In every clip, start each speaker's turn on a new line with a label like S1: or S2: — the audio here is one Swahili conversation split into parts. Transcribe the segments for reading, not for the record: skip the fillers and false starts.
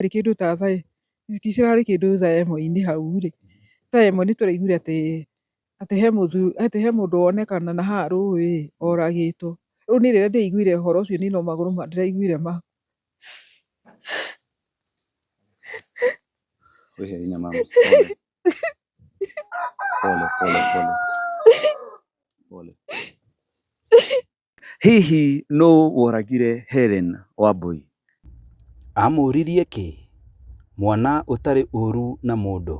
S1: Rĩ kĩndũ ta cirarĩ kĩndũ thaa ĩmwe-inĩ hau rĩ, thaa ĩmwe nĩtũraiguire atĩ he mũndũ wonekana na haha rũĩ oragĩtwo. Rĩu niĩ rĩrĩa ndĩraiguire ũhoro ũcio niĩ no magũrũ ndĩraiguire
S2: Wĩhe hinya mama. Pole. Hihi nũ woragire Hellen Wambui?
S3: Amũririe kĩ? Mwana ũtarĩ ũru na mũndũ.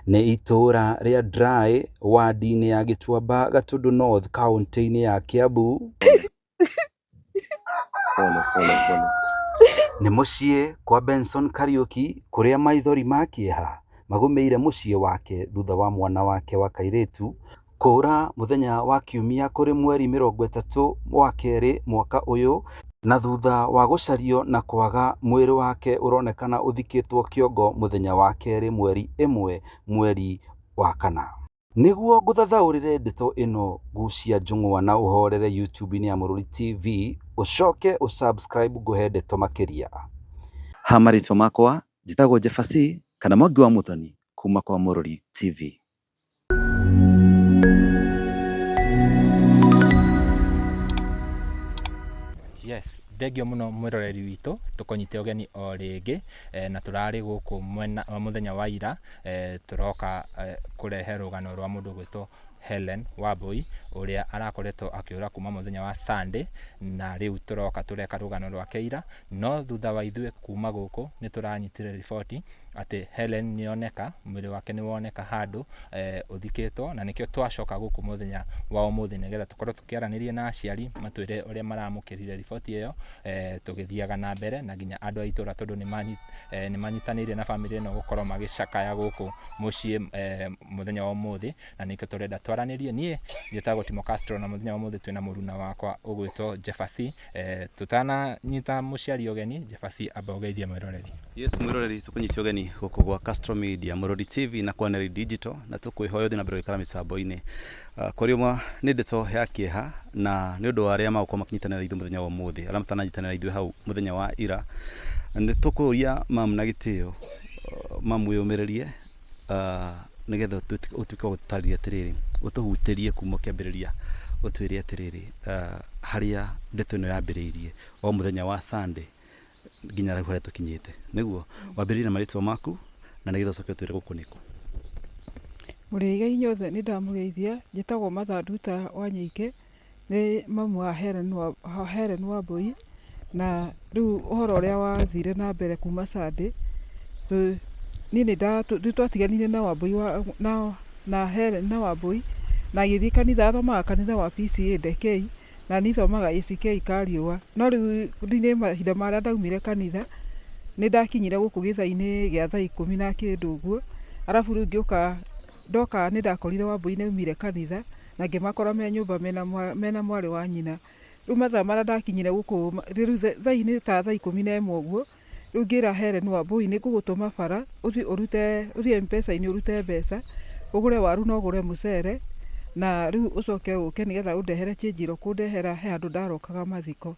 S3: Nĩ itũũra rĩa Dry wadi-inĩ ya Gĩtuamba, Gatundu North, kaũntĩ-inĩ ya Kiambu.
S2: Pole.
S3: Nĩ mũciĩ kwa Benson Kariuki, kũrĩa maithori ma kĩeha magũmĩire mũciĩ wake thutha wa mwana wake wa kairĩtu kũũra mũthenya wa Kiumia kũrĩ mweri 30 wa kerĩ mwaka ũyũ, na thutha wa gũcario na kwaga, mwĩrĩ wake ũronekana ũthikĩtwo kĩongo mũthenya wa kerĩ mweri 1 mweri wa kana. Nĩguo ngũthathaũrĩre ndeto ĩno, gucia njũng'wa na ũhorere YouTube-inĩ ya Mũrori TV, ũcoke ũsubscribe ngũhe ndeto makĩria.
S2: Ha marĩtwa makwa njĩtagwo Jeffacy kana Mwangi wa Mũthoni kuma kwa Mũrori TV.
S4: Yes, thengio mũno mwĩroreri witũ, tũkũnyite ũgeni o rĩngĩ na tũrarĩ gũkũ mũthenya wa ira, tũroka kũrehe rũgano rwa mũndũ gwĩtwo Hellen Wambui ũrĩa arakoretwo akĩũra kuma mũthenya wa Sunday, na rĩu tũroka tũreka rũgano rwake ira, no thutha wa ithuĩ kuma gũkũ nĩ tũranyitire riboti atĩ Hellen nĩoneka, mwĩrĩ wake nĩwoneka handũ ũthikĩtwo, na nĩkĩo twacoka gũkũ mũthenya wa ũmũthĩ nĩgetha tũkorwo tũkĩaranĩria na aciari matwĩre ũrĩa maramũkĩrire riboti ĩyo, tũgĩthiaga na mbere na nginya andũ a itũra tondũ nĩmanyitanĩire na bamĩrĩ ĩno gũkorwo magĩcakaya gũkũ mũciĩ mũthenya wa ũmũthĩ, na nĩkĩo tũrenda twaranĩrie. Niĩ njĩtagwo Timo Castro na mũthenya wa ũmũthĩ twĩna mũruna wakwa ũgwĩtwo Jeffacy. Tũtananyita mũciari ũgeni, Jeffacy amba ũgeithie mwĩroreri.
S2: Yes, mwĩroreri tũkũnyitia ũgeni gũkũ gwa Castro Media, Mũrori TV na Kwaneri Digital, na tũkwĩhoya ũthiĩ na mbere gũikara mĩtambo-inĩ. Kwarĩ ũmwe nĩ ndeto ya kĩeha na nĩ ũndũ wa arĩa magũkorwo makinyitanĩra ithuĩ mũthenya wa ũmũthĩ, arĩa matananyitanĩra ithuĩ hau mũthenya wa ira, nĩ tũkũria mamu na gĩtĩo, mamu wĩyũmĩrĩrie nĩgetha ũtuĩke wa gũtarĩria atĩrĩrĩ, ũtũhutĩrie kuma kĩambĩrĩria, ũtwĩre atĩrĩrĩ harĩa ndeto ĩno yambĩrĩirie o mũthenya wa Sunday nginya rĩu harĩa tũkinyĩte, nĩguo wambĩrĩrie na marĩtwa maku na nĩgetha ũcoke ũtwĩre gũkũ nĩkũ.
S1: Mũrĩiga inyuothe nĩ ndamũgeithia, njĩtagwo Mathanduta Wanyike, nĩ mamu wa Hellen Wambui, na rĩu ũhoro ũrĩa wathire na mbere kuma Sunday, niĩ nĩtwatiganire na Wambui na Hellen na Wambui, na agĩthiĩ kanitha, athomaga kanitha wa PCA Ndekei, na niĩ thomaga ACK Kariũa, no rĩu nĩ mahinda marĩa ndaumire kanitha nĩ ndakinyire gũkũ gĩthaa-inĩ gĩa thaa 10 na kĩndũ ũguo, arabu rĩu ndoka nĩ ndakorire Wambui nĩaumire kanitha na ngĩmakora me nyũmba mena mwarĩ wa nyina. Rĩu mathaa marĩa ndakinyire gũkũ rĩu thaa-inĩ ta thaa 11 ũguo, rĩu ngĩra Hellen Wambui nĩ ngũgũtũma bara ũthiĩ M-Pesa-inĩ ũrute mbeca, ũgũre waru na ũgũre mũcere, na rĩu ũcoke ũke nĩgetha ũndehere kĩnjiro kũndehera he handũ ndarokaga mathiko.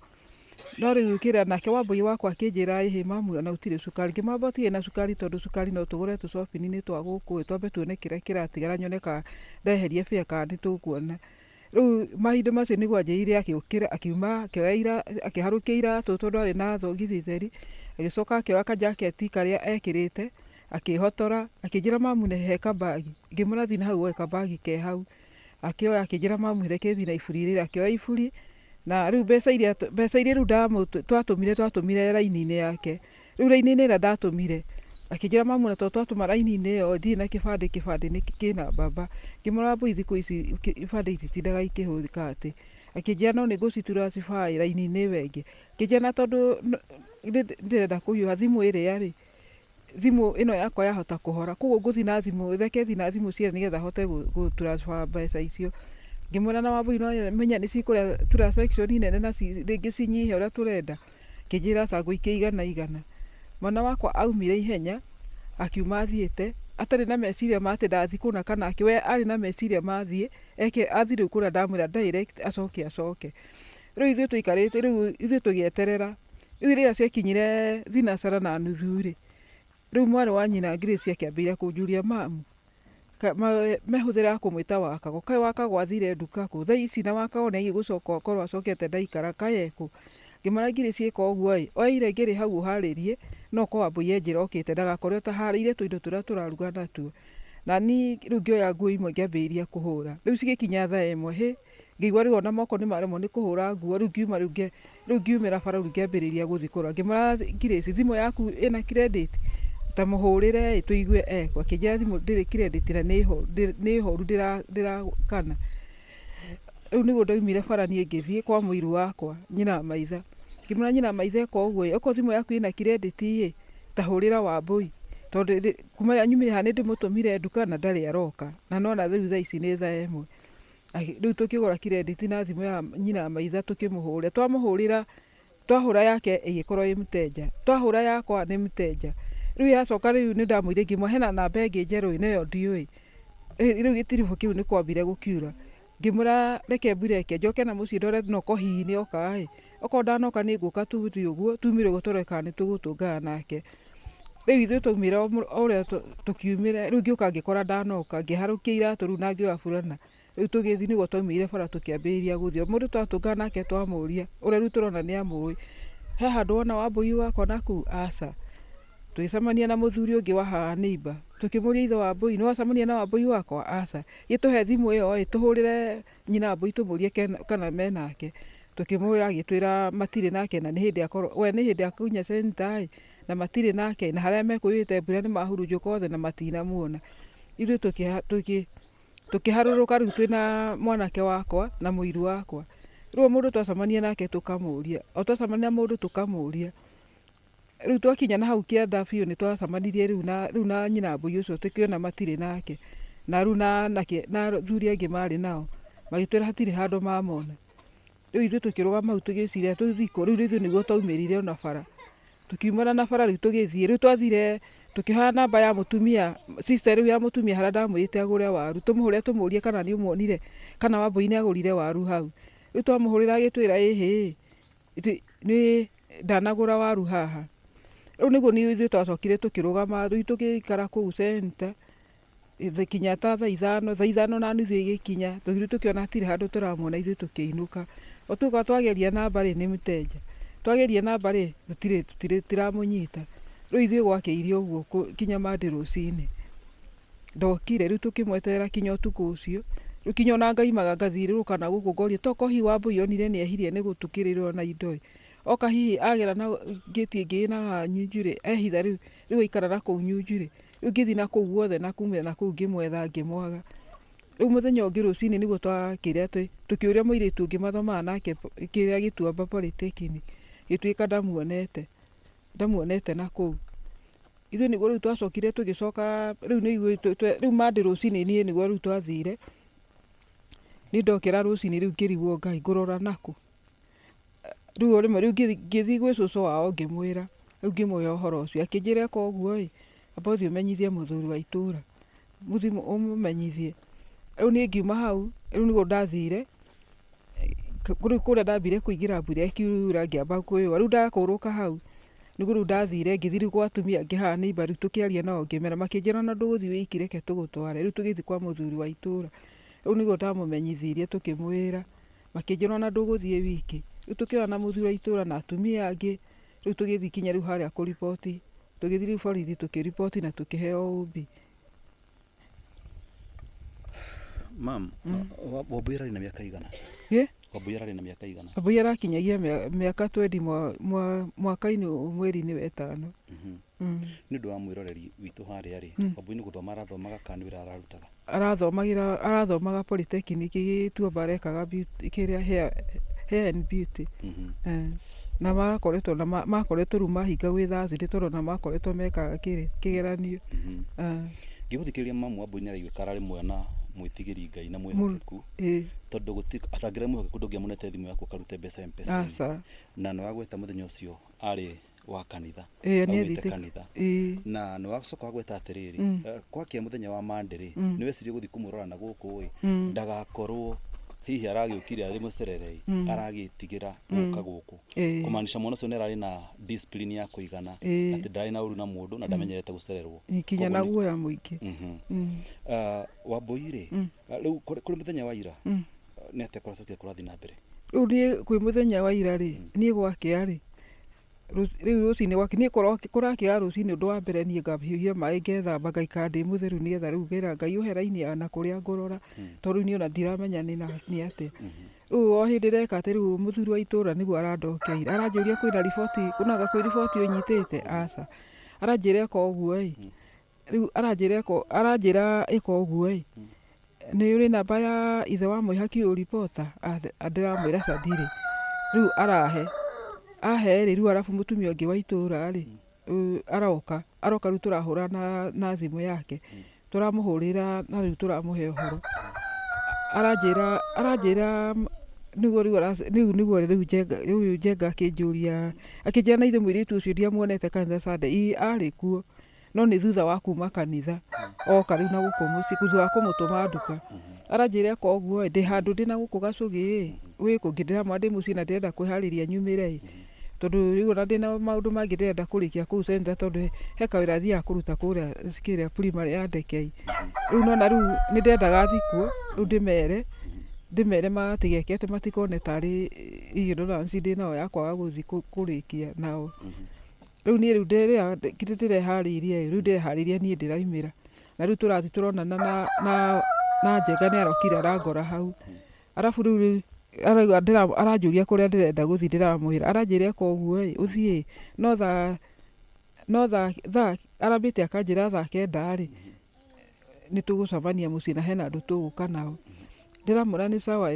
S1: No rĩu kĩrĩa nake Wambui wakwa akĩnjĩra ĩhĩ mamu ona ũtirĩ cukari, ngĩmwamba ũtirĩ na cukari tondũ cukari no tũgũre tũcobi-inĩ twa gũkũ, twambe tuone kĩrĩa kĩratigara nyone ka ndeherie bĩa kana nĩtũkuona. Rĩu mahinda macio nĩguo anjĩrire agĩũkĩra akiuma akĩharũkia iratũ tondũ arĩ na thogithi theri, agĩcoka akĩoya kajaketi karĩa ekĩrĩte akĩhotora, akĩnjĩra mamu he kabagi, ngĩmwĩra thiĩ na hau woe kabagi ke hau, akĩoya akĩnjĩra mamu reke thiĩ na iburi rĩrĩ, akĩoya iburi, na rĩu mbeca iria rĩu twatũmire raini-inĩ yake, rĩu raini-inĩ ĩrĩa ndatũmire akĩnjĩra mamu na twatũma raini-inĩ ĩyo ndirĩ na kĩbandĩ kĩna baba, ngĩmwĩra Wambui thikũ ici ibandĩ ititindaga ikĩhũthĩka atĩ, akĩnjĩra no nĩngũcitura cibaĩ raini-inĩ ĩyo ĩngĩ, akĩnjĩra na tondũ ndĩrenda kũhiũha thimũ ĩrĩa-rĩ, thimũ ĩno yakwa yahota kũhora, koguo ngũthiĩ na thimũ, reke thiĩ na thimũ ciene nĩgetha hote gũ transfer mbeca icio. Ngĩmwĩra na Wambui no menya nĩcikũrĩa transaction nene na rĩngĩ cinyihe ũrĩa tũrenda, akĩnjĩra aca ngũikia 100. Mwana wakwa aumire ihenya akiuma athiĩte atarĩ na meciria ma atĩ ndathiĩ kũna kana akĩ, we arĩ na meciria mathiĩ athiĩ rĩu kũrĩa ndamwĩra direct acoke. Rĩu ithuĩ tũikarĩte, rĩu ithuĩ tũgĩeterera, Rĩu rĩrĩa ciakinyire thinacara na nuthu rĩ, rĩu mwarĩ wa nyina Grace akĩambĩrĩria kũnjũria mamu mehũthĩra kũmwĩta Wakago, kaĩ Wakago athire nduka kũ, thaa ici na Wakago nĩ gũcoka okorwo acokete ndaikara kaĩ ekũ. Ngĩmwĩra Grace ĩka ũguo ĩ, oire ngĩrĩ hau ũharĩrie, no ko Wambũi enjĩra okĩte ndagakorwo taharĩire tũindo tũrĩa tũraruga natuo. Na ni rĩu ngĩoya nguo imwe ngĩambĩrĩria kũhũra. Rĩu cigĩkinya thaa ĩmwe ngĩigua rĩu ona moko nĩ maremwo nĩ kũhũra nguo, rĩu ngiuma rĩu ngiumĩra bara rĩu ngĩambĩrĩria gũthiĩ kũrora. Ngĩmwĩra Grace, thimũ yaku ĩna credit, ta mũhũrĩre tũigue ekũ. Akĩnjĩra thimũ ndĩrĩ credit na nĩ horu ndĩrakana. Rĩu nĩguo ndaumire bara niĩ ngĩthiĩ kwa mũiru wakwa nyina maitha. Ngĩmwĩra nyina maitha ĩka ũguo ĩ, okorwo thimũ yaku ĩna credit ĩ, ta hũrĩra Wambũi, tondũ kuma rĩrĩa nyumire haha nĩ ndĩmũtũmire nduka na ndarĩ aroka, na nona rĩu thaa ici nĩ thaa ĩmwe. Rĩu tũkĩgũra credit na thimũ ya nyina maitha tũkĩmũhũrĩra. Twamũhũrĩra, twahũra yake ĩgĩkorwo ĩ mteja, twahũra yakwa nĩ mteja. Rĩu yacoka rĩu nĩ ndamwĩrire ngĩmwĩra hena namba ĩngĩ njerũ nayo ndiũĩ. Rĩu gĩtiribũ kĩu nĩ kwambire gũkiura. Ngĩmwĩra reke mbireke njoke na mũciĩ ndore noko hihi nĩ oka ĩ, okorwo ndanoka nĩ ngũka tũthiĩ ũguo tumire ũguo tũrore kana nĩ tũgũtũngana nake. Rĩu ithuĩ twaumire ũrĩa tũkiumire, rĩu ngĩũka ngĩkora ndanoka, ngĩharũkia iratũ rĩu na ngĩoya burana. Rĩu tũgĩthiĩ nĩguo twaumĩrire bara tũkĩambĩrĩria gũthiĩ. Mũndũ twatũngana nake twamũria, ũrĩa rĩu tũrona nĩ amũĩ, he handũ wona Wambũi wakwa nakũu? Aca. Tũgĩcemania na mũthuri ũngĩ wa haha neighbor, tũkĩmũria ithe Wambũi, nĩ wacemania na Wambũi wakwa? Aca. Gĩtũhe thimũ ĩyo ĩ, tũhũrĩre nyina Wambũi tũmũrie kana menake. Tũkĩmũhũrĩra agĩtwĩra matirĩ nake na nĩ hĩndĩ akunya center ĩ, na matirĩ nake, na harĩa mekũiyĩte mbura nĩ mahurunjũka othe na matinamuona. Ithuĩ tũkĩharũrũka rĩu twĩna mwanake wakwa na mũiru wakwa. Rĩu mũndũ twacemania nake tũkamũria, o twacemania na mũndũ tũkamũria. Rĩu twakinya na hau kĩanda biũ nĩ twacemanirie rĩu na nyina Wambũi ũcio tũkĩona matirĩ nake. Na rĩu na athuri angĩ marĩ nao magĩtwĩra hatirĩ handũ mamona. Rĩu ithuĩ tũkĩrũgama hau tũgĩciria tũthiĩ kũ, rĩu ithuĩ nĩguo twaumĩrire ona bara. Tukiumana na bara rĩu tũgĩthiĩ, rĩu twathire tũkĩhoya namba ya mũtumia, sister rĩu ya mũtumia harĩa ndamwĩrĩte agũre waru, tũmũhũrĩre tũmũrie kana nĩ muonire kana Wambũi nĩ agũrire waru hau. Rĩu twamũhũrĩra agĩtwĩra ĩhĩ nĩ ndanagũra waru haha. Rĩu nĩguo ithuĩ twacokire tũkĩrũgama, rĩu tũgĩikara kũu center kinya ta thaa ithano na nuthu igĩkinya, tũthiĩ tũkĩona hatirĩ handũ tũramuona, ithuĩ tũkĩinũka. O tuga twageria namba rĩ nĩ mteja, twageria namba rĩ tũtiramũnyita. Rĩu ithuĩ gwakĩire ũguo kinya mandi rũcinĩ. Ndokire rĩu tũkĩmweterera kinya ũtukũ ũcio, rĩu kinya ona ngaimaga ngathiũrũrũka na gũkũ ngoria tokorwo hihi Wambũi onire nĩ ehirie nĩ gũtukĩrĩrwo na indo ĩ, oka hihi agera na ngĩti ĩngĩ na nyunju rĩ, ehitha rĩu aikara na kũu nyunju rĩ, rĩu ngĩthiĩ na kũu guothe na kumĩra na kũu ngĩmwetha ngĩmwaga. Rĩu mũthenya ũngĩ rũcinĩ nĩguo twakĩrĩa tũkĩũria mũirĩtu ũngĩ mathomaga nake kĩrĩa Gĩtuamba polytechnic, gĩtuĩka ndamuonete na kũu. Ithuĩ nĩguo rĩu twacokire tũgĩcoka rĩu mandi rũcinĩ niĩ nĩguo rĩu twathire. Nĩ ndokĩra rũcinĩ rĩu ngĩrigwo Ngai ngũrora nakũ. Rĩu rĩmwe rĩu ngĩthiĩ gwĩ cũcũ wao ngĩmwĩra, rĩu ngĩmũhe ũhoro ũcio, akĩnjĩra ĩka ũguo ĩ, amba ũthiĩ ũmenyithie mũthuri wa itũũra, mũthiĩ ũmũmenyithie. Rĩu niĩ ngiuma hau, rĩu nĩguo ndathire kũrĩa ndambire kũingĩra mbura ĩkiura ngĩamba kwĩyũa, rĩu ndakũrũka hau nĩguo rĩu ndathire ngĩthiĩ rĩu gwa atumia angĩ haha neighbor rĩu tũkĩaria nao ngĩmera, makĩnjĩra ona ndũgũthiĩ wiki reke tũgũtware, rĩu tũgĩthiĩ kwa mũthuri wa itũũra. Rĩu nĩguo ndamũmenyithirie tũkĩmwĩra, makĩnjĩra ona ndũgũthiĩ wiki. Rĩu tũkĩoya na mũthuri wa itũũra na atumia angĩ, rĩu tũgĩthiĩ kinya rĩu harĩa kũriboti, tũgĩthiĩ rĩu borithi tũkĩriboti na tũkĩheo ũmbi.
S2: Mam, Wambũi ararĩ na mĩaka igana? Wambũi ararĩ na mĩaka igana?
S1: Wambũi arakinyagia mĩaka 20 mwaka-inĩ mweri-inĩ wa ĩtano.
S2: Nĩ ũndũ wa mwĩroreri witũ harĩa rĩ, Wambũi nĩ gũthoma arathomaga kana nĩ wĩra ararutaga?
S1: Arathomaga polytechnic Gĩtuamba arekaga kĩrĩa hair and beauty. Na makoretwo rĩu mahinga gwĩ Thursday tondũ na makoretwo mekaga kĩgeranio.
S2: Ngĩgũthikĩrĩria mamu Wambũi nĩ araiguĩka ararĩ mwana mwĩtigĩri Ngai na mwĩhokeku, tondũ atangĩra mwĩhokeku ndũngĩamunete thimũ yaku ũkarute mbeca M-Pesa-inĩ, na nĩ wagweta mũthenya ũcio arĩ wa kanitha, aumĩte kanitha, na nĩ wacoka wagweta atĩrĩrĩ, gwakia mũthenya wa Monday rĩ, nĩ wecirie gũthiĩ kũmũrora na gũkũ ĩ, ndagakorwo hihi aragiukire ari mucererei aragitigira guka guku kumaanisha mwana ucio nerari na discipline ya kuigana ati ndari na uru na mundu na ndamenyerete gucererwo
S1: ikinya na guoya muingi
S2: Wambui riu kuri muthenya wa ira ni atia kuracokia kurathi na mbere
S1: riu ni kwi muthenya wa ira ri ni gwakia ri riu rucini gwaki ni kurakia rucini undu wa mbere ni ngahiũhia maĩ ngethamba ngaikara ndi mutheru nigetha riu ngera Ngai uhe raini na kuria ngorora tondu ni ona ndiramenya ni atia riu o hindi reka ati riu muthuri wa itura niguo arandokeire aranjuria kwina riboti kunaga kwi riboti unyitite aca aranjira eka uguo riu aranjira eka uguo ni uri namba ya ithe wa Mwihaki uripota ndiramwira Sadire riu arahe ri riu arafu mutumia ungi wa itura ri aroka riu turahura na thimu yake turamuhurira na riu turamuhe uhoro aranjira niguo Njenga akinjuria na ithe mwiritu ucio ndiamuonete kanitha Sunday ari kuo no ni thutha wa kuma kanitha oka riu na guku muci thutha wa kumutuma nduka aranjira eka uguo ndi handu ndi na guku Gacugi wi kungi ndiramwa ndi muci na ndirenda kwihariria nyumire tondu riu ona ndina maundu mangi ndirenda kurikia kuu center tondu he kawira thia kuruta kuria sikiria primary ya Ndekei riu nona riu ni ndendaga thikuo riu ndimere matigekete matikone tari ignorance ndinao ya kwaga guthi kurikia nao riu ni riu ndireharirie riu ndireharirie ni ndiraumira na riu turathi turonana na Njenga ni arokire arangora hau arafu riu aranjuria kuria ndirenda guthi ndiramwira aranjira eka uguo uthie no tha arambite akanjira tha 9 ri ni tugucamania muci na hena andu tuguka nao ndiramwira ni sawa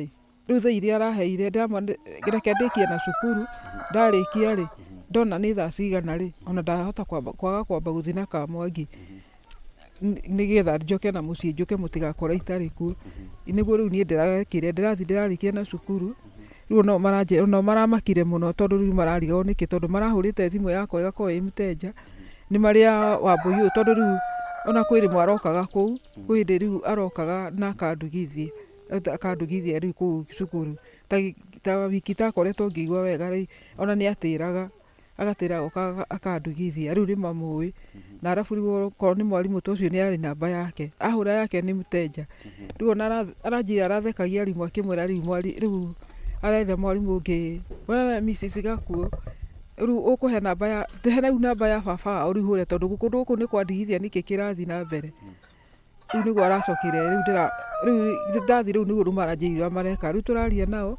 S1: riu tha iria araheire reke ndikie na cukuru ndarikia ri ndona ni tha cigana ri ona ndahota kwaga kwamba guthi na Kamwangi nigetha njoke na muci njuke mutigakora itari kuo niguo riu nie ndirakire ndirathi ndirarikia na cukuru riu no maramakire muno tondu riu mararigwo niki tondu marahurite thimu yakwa igakorwo i mteja ni maria Wambui uyu tondu riu ona kwiri arokaga kuu kwi hindi riu arokaga na akandugithia riu kuu cukuru ta wiki takoretwo ngigua wega ri ona ni atiraga agatira oka akandugithia riu rimamui na arafu riu korwo ni mwarimu tucio ni ari namba yake ahura yake ni mteja riu ona aranjira arathekagia arimu akimwira riu arenda mwarimu ungi wewe Mrs Gakuo riu ukuhe namba ya riu namba ya baba uri hure tondu guku ni kwandigithia niki kirathi na mbere riu niguo aracokire riu ndathi riu niguo maranjira mareka riu turaria nao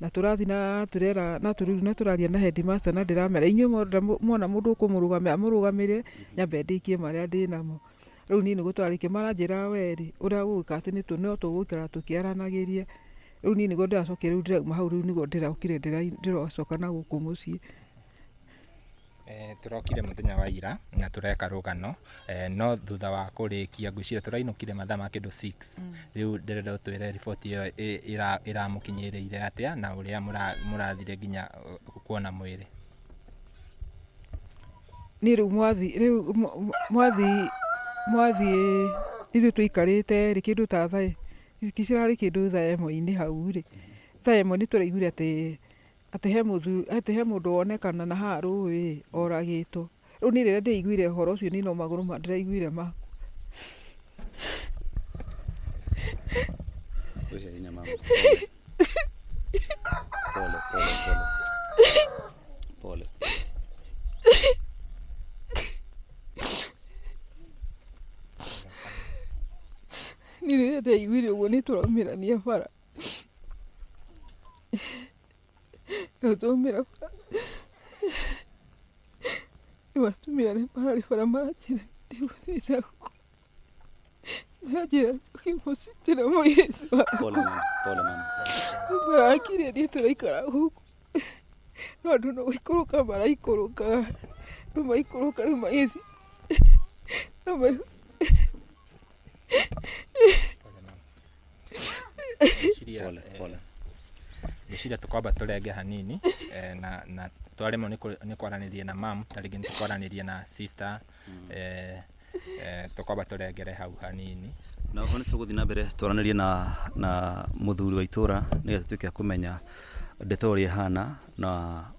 S1: na turathi na turera na turaria na headmaster na ndiramera inyuĩ mwona mundu ukumurugamia amurugamire nyambe ndikie maria ndinamo riu ni gutwarikia maranjira weri uria guka ati ni no tugukira tukiaranagiria riu ni niguo ndiracokire riu ndirauma hau riu niguo ndiraukire ndiracoka na guku mucii
S4: turokire muthenya wa ira na tureka rugano no thutha wa kurikia ngwiciria turainukire mathaa ma kindu 6 riu ndirenda utwire riboti iyo iramukinyiriire atia na uria murathire nginya kuona mwiri
S1: ni riu mwathi ithu tuikarite ri kindu ta thaa kicirari kindu thaa 1 hau ri thaa 1 ni turaiguire ati he mundu wonekana na haha rũĩ oragitwo riu ni riria ndiraiguire uhoro ucio ni no maguru ma ndiraiguire ma
S2: pole
S1: ni riria ndiraiguire uguo ni turaumĩrania bara tutumira riu atumia ni marari bara maranjira ndiurira guku maranjira tukimucitĩra mũirĩtu wakwa marakire ni turaikara guku no andu no guikũrũka maraikũrũkaga riu maikũrũka riu magĩthi
S4: ngwiciria tukwamba turenge hanini na twaremwo ni kwaraniria na mam taringi ni tukwaraniria na sister tukwamba turengere hau hanini
S2: na oho nĩtũgũthiĩ na mbere twaranĩrie na mũthuri wa itũra nĩgetha tuĩke a kũmenya ndeto ũrĩa ĩhana na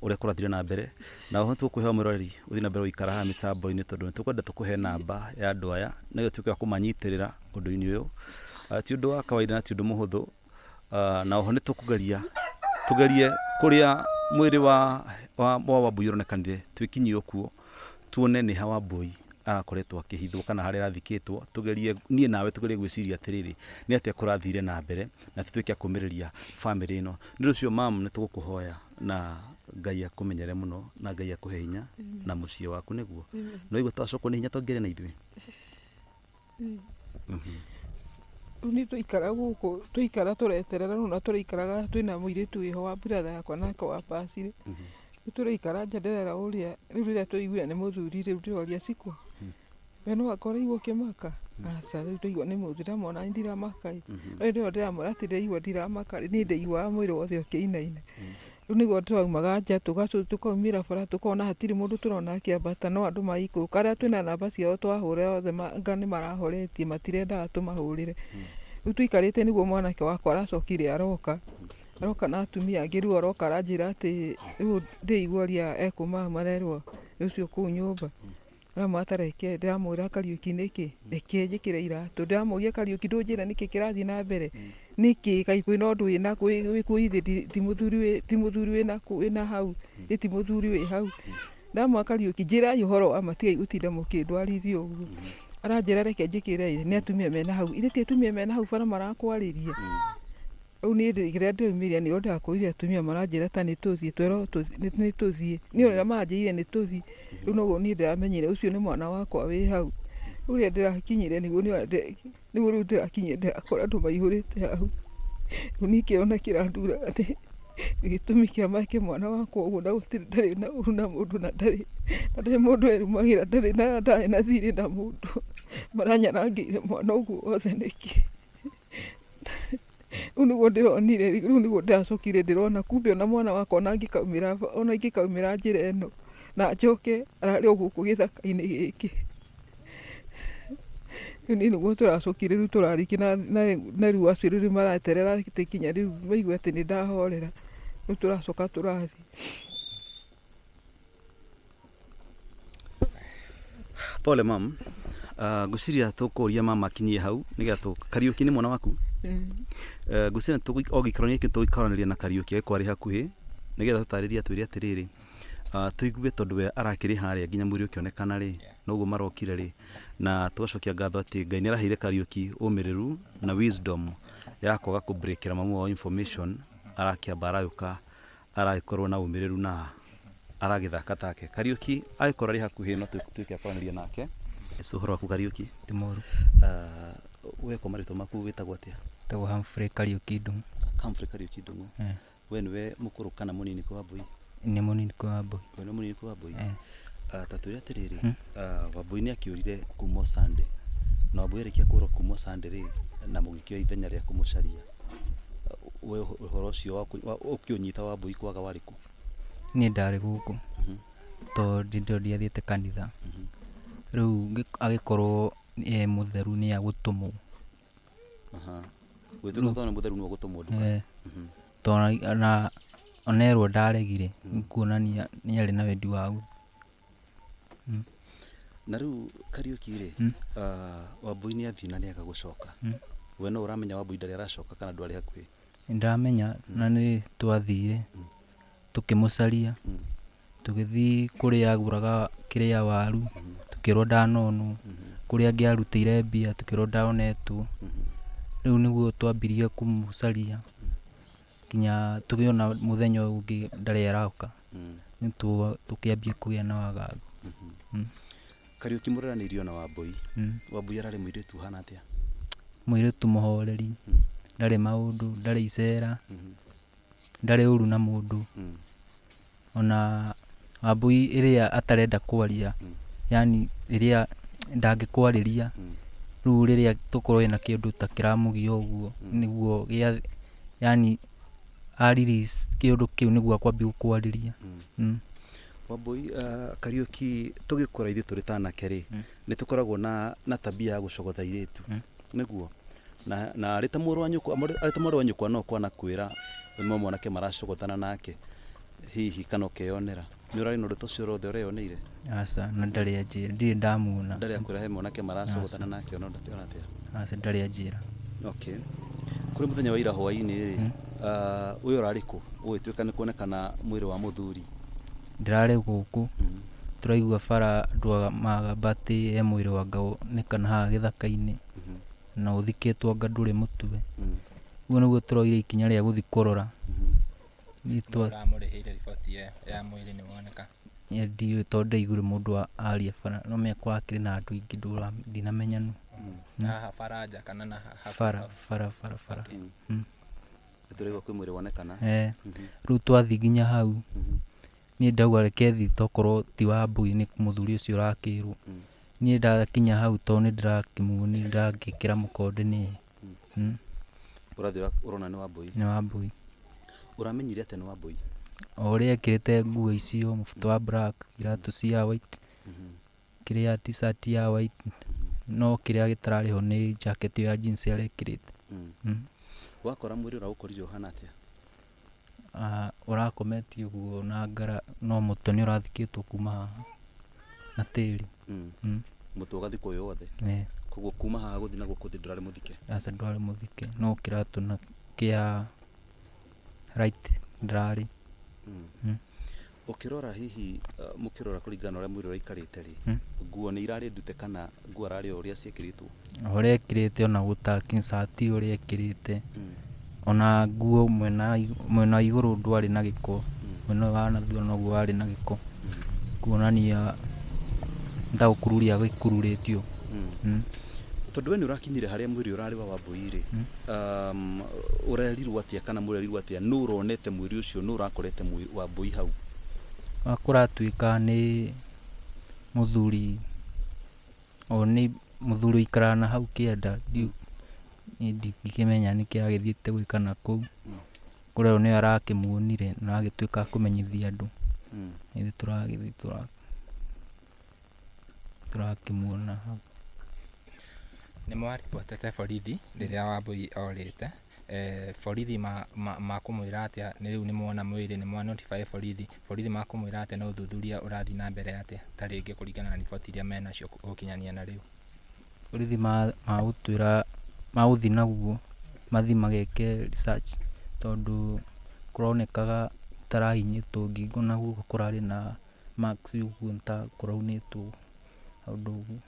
S2: ũrĩa kũrathire na mbere, na oho tũkũheo mũroreri ũthiĩ na mbere gũikara haha mĩtambo-inĩ tondũ nĩtũkwenda tũkũhe namba ya andũ aya nĩgetha tuĩke a kũmanyitĩrĩra ũndũ-inĩ ũyũ. Ti ũndũ wa kawaida na ti ũndũ mũhũthũ, na oho nĩtũgerie kũrĩa mwĩrĩ wa Wambui ũronekanire twĩkinyie kuo tuone nĩ ha Wambui arakoretwo akĩhithwo kana harĩa arathikĩtwo, tugerie niĩ nawe tugerie gwĩciria atĩrĩrĩ nĩ atĩa kũrathire na mbere na tũtuĩke a kũmĩrĩria bamĩrĩ ĩno. Nĩ ũndũ ũcio mam nĩtũgũkũhoya na Ngai akũmenyere mũno na Ngai akũhe hinya na mũciĩ waku nĩguo no igua twacokwo nĩ hinya tũngĩre na ithuĩ.
S1: Nĩ tũikara gũkũ tũikara tũreterera na tũraikaraga twĩna mũirĩtu wĩho wa brother yakwa nake wa bacirĩ tũraikara njanderera ũrĩa rĩu rĩrĩa tũigua nĩ mũthuri rĩu ndĩroria Cikũ we no akoraigwo kĩmaka aca rĩu ndaigua nĩ mũthuri ndamona ndiramaka rĩu nĩrĩo ndĩramwĩra atĩ ndaigua ndiramaka niĩ ndaiguaga mwĩrĩ wothe ũkĩinaina. Rĩu nĩguo tũraumaga nja tũkaumĩra bara tũkona hatirĩ mũndũ tũrona akĩambata no andũ maikũrũka arĩa twĩna namba ciao twahũra othe anga nĩ marahoretie matirendaga tũmahũrĩre. Rĩu tũikarĩte nĩguo mwanake wakwa aracokire aroka na atumia angĩ rĩu aroka aranjĩra atĩ rĩu ndĩigua ũrĩa ekuma marerwo rũciũ kũu nyũmba aramwata reke ndĩramwĩra Kariũki nĩkĩ reke njĩkĩre iratũ ndĩramũria Kariũki ndũnjĩra nĩkĩ kĩrathiĩ na mbere nĩkĩ kaĩ kwĩna ũndũ wĩna wĩkuo ithĩ ti mũthuri wĩna hau ti mũthuri wĩ hau ndamwĩra Kariũki njĩrai ũhoro wa ma tigai gũtinda mũkĩndwarithia ũguo. Aranjĩra reke njĩkĩre nĩ atumia mena hau ithĩ ti atumia mena hau bara marakwarĩria. Rĩu niĩ rĩrĩa ndĩraumiria nĩo ndakũire atumia maranjĩra ta nĩ tũthiĩ twerwo nĩ tũthiĩ niĩ rĩrĩa maranjĩrire nĩ tũthiĩ rĩu noguo niĩ ndĩramenyire ũcio nĩ mwana wakwa wĩ hau. Rĩu rĩrĩa ndĩrakinyire nĩguo rĩu ndĩrakinyire ndĩrakora andũ maihũrĩte hau. Rĩu niĩ kĩrona kĩrandura atĩ gĩtũmi kĩa make mwana wakwa ũguo na gũtirĩ ndarĩ na ũru na mũndũ na ndarĩ mũndũ erumagĩra ndarĩ na thirĩ na mũndũ maranyarangĩire mwana ũguo wothe nĩkĩ. Rĩu nĩguo ndĩronire rĩu nĩguo ndĩracokire ndĩrona kumbe ona mwana wakwa ona ingĩkaumĩra njĩra ĩno na njoke ararĩ o gũkũ gĩthaka-inĩ gĩkĩ. Rĩu niĩ nĩguo tũracokire rĩu tũrarikia na rĩu acio rĩu maraterera gĩkinya rĩu maigua atĩ nĩ ndahorera rĩu tũracoka tũrathiĩ.
S2: Pole mam. Ngwĩciria tũkũria mama akinyie hau nĩgetha Kariũki nĩ mwana waku? Ngwĩciria ogĩikarania gĩkĩ tũgĩikaranĩria na Kariũki agĩkorwo arĩ hakuhĩ nĩgetha tũtarĩrie atwĩre atĩrĩrĩ tũigue tondũ we arakĩrĩ harĩa nginya mwĩrĩ ũkĩonekana rĩ noguo marokire rĩ na tũgacokia ngatho atĩ Ngai nĩaraheire Kariũki ũmĩrĩru na wisdom ya kwaga kũbreakĩra mamu wao information arakĩamba aragĩũka aragĩkorwo na ũmĩrĩru na aragĩthaka take. Kariũki agĩkorwo arĩ hakuhĩ no tuĩke kwaranĩria nake. Ũhoro waku Kariũki?
S5: Ti mũru.
S2: We kwa marĩtwa maku wĩtagwo atĩa?
S5: Tagwo Humphrey Kariũki Ndung'u.
S2: Humphrey Kariũki Ndung'u. We nĩwe mũkũrũ kana mũnini kwa Wambui?
S5: Nĩ mũnini kwa Wambui.
S2: We nĩ mũnini kwa Wambui? Ta twĩre atĩrĩrĩ Wambui nĩ akĩũrire kuma Sunday na Wambui arĩkia kũũrwo kuma Sunday rĩ na mũgĩkĩoya ithenya rĩa kũmũcaria we ũhoro ũcio ũkĩũnyita Wambui kwaga warĩ kũ?
S5: Niĩ ndarĩ gũkũ tondũ ndiathiĩte kanitha rĩu agĩkorwo mũtheru nĩ agũtũmwo.
S2: Gwĩtuĩka tondũ nĩ mũtheru nĩ agũtũmwo nduka?
S5: Tondũ na onerwo ndaregire kuonania nĩ arĩ na wendi wa gũthiĩ.
S2: Na rĩu Kariũki rĩ Wambui nĩ athiĩ na nĩ aga gũcoka we no ũramenya Wambui ndarĩ aracoka kana ndwarĩ hakuhĩ?
S5: Ndamenya na nĩ twathire tũkĩmũcaria tũgĩthiĩ kũrĩa agũraga kĩrĩa waru tũkĩrwo ndanonwo kũrĩa angĩarutĩire mbia tũkĩrwo ndaonetwo. Rĩu nĩguo twambirie kũmũcaria nginya tũgĩona mũthenya ũngĩ ndarĩ aroka tũkĩambia kũgĩa na wagagu.
S2: Kariũki mũreranĩirio na Wambui. Wambui ararĩ mũirĩtu hana atĩa?
S5: Mũirĩtu mũhoreri ndarĩ maũndũ ndarĩ icera ndarĩ ũru na mũndũ ona Wambui ĩrĩa atarenda kwaria yani rĩrĩa ndangĩkwarĩria rĩu rĩrĩa tũkorwo na kĩndũ ta kĩramũgia ũguo nĩguo yani release kĩndũ kĩu nĩguo akwambia gũkwarĩria.
S2: Wambui Kariũki tũgĩkũra ithuĩ tũrĩ ta anake rĩ nĩ tũkoragwo na tabia ya gũcogotha airĩtu nĩguo na arĩ ta mũrũ wa nyũkwa no kwana kwĩra mwe mwanake maracogotana nake hihi kana ũkeyonera nĩ ũrarĩ na ũndũ ta ũcio rothe ũreyoneire?
S5: Aca, na ndarĩ anjĩra, ndirĩ ndamuona.
S2: Ndarĩ akwĩra he mwanake maracogotana nake ona ndakĩona atĩa?
S5: Aca, ndarĩ anjĩra.
S2: Okay. Kũrĩ mũthenya wa ira hwaĩ-inĩ rĩ, ũyũ ũrarĩ kũ ũgĩtuĩka nĩ kuonekana mwĩrĩ wa mũthuri?
S5: Ndĩrarĩ gũkũ tũraigua bara andũ magamba atĩ he mwĩrĩ wa ngaonekana haha gĩthaka-inĩ na ũthikĩtwo anga ndũrĩ mũtwe. Ũguo nĩguo tũroire ikinya rĩa gũthiĩ kũrora.
S4: Mũramũrĩhĩire riboti ya mwĩrĩ nĩ woneka?
S5: Ndiũĩ tondũ ndaiguire mũndũ aria bara, no mĩakwa akĩrĩ na andũ aingĩ ndinamenya nũ.
S4: Haha bara nja kana na
S5: bara.
S2: Tũraigua kwĩ mwĩrĩ wonekana?
S5: Rĩu twathiĩ nginya hau niĩ ndauga reke thiĩ tokorwo ti Wambui nĩ mũthuri ũcio ũrakĩrwo. Niĩ ndakinya hau tondũ nĩ ndĩrakĩmuoni ndangĩkĩra mũkonde nĩ
S2: ũrathiĩ ũrona nĩ Wambui?
S5: Nĩ Wambui.
S2: Ũramenyire atĩ nĩ Wambui?
S5: O ũrĩa ekĩrĩte nguo icio, mũbuto wa black, iratũ cia white, kĩrĩa t-shirt ya white, no kĩrĩa gĩtararĩ ho nĩ jacket ya jeans arekĩrĩte.
S2: Wakora mwĩrĩ ũraũkorire ũhana atĩa?
S5: Ũrakometio ũguo na ngara, no mũtwe nĩ ũrathikĩtwo kuma haha na tĩri.
S2: Mũtwe ũgathikwo wĩ wothe? Koguo kuma haha gũthiĩ na gũkũ thĩ ndũrarĩ mũthike? Aca,
S5: ndwarĩ mũthike, no kĩratũ na kĩa right ndĩrarĩ.
S2: Ũkĩrora hihi mũkĩrora kũringana ũrĩa mwĩrĩ ũraikarĩte rĩ, nguo nĩ irarĩ ndute kana nguo ararĩ o ũrĩa ciĩkĩrĩtwo?
S5: Ũrĩa ekĩrĩte ona gũtaki shati ũrĩa ekĩrĩte, ona nguo mwena wa igũrũ ndwarĩ na gĩko, mwena wa nathutha noguo warĩ na gĩko, kuonania ndagũkururia gĩkururĩtio.
S2: Tondũ we nĩ ũrakinyire harĩa mwĩrĩ ũrarĩ wa Wambui rĩ, ũrerirwo atĩa kana mũrerirwo atĩa nũ ũronete mwĩrĩ ũcio, nũ ũrakorete Wambui hau?
S5: Kũratuĩka nĩ mũthuri, o nĩ mũthuri ũikaraga na hau kĩanda, ndingĩkĩmenya nĩkĩ agĩthiĩte gwĩka na kũu, kũrĩa nĩwe arakĩmuonire na agĩtuĩka kũmenyithia andũ. Ithuĩ tũragĩthiĩ tũrakĩmuona hau.
S4: Nĩ mwaribotete borithi rĩrĩa Wambui orĩte, borithi makũmwĩra atĩa rĩu nĩ mona mwĩrĩ, nĩ mwa notify borithi makũmwĩra atĩa na ũthuthuria ũrathiĩ na mbere atĩa ta rĩngĩ kũringana na riboti iria menacio gũkinyania na rĩu?
S5: Borithi magũtwĩra magũthiĩ naguo mathiĩ mageke research, tondũ kũronekaga tarahinyĩtwo ngingo na guoko kũrarĩ na marks ũguo nĩta kũraunĩtwo ũndũ ũguo.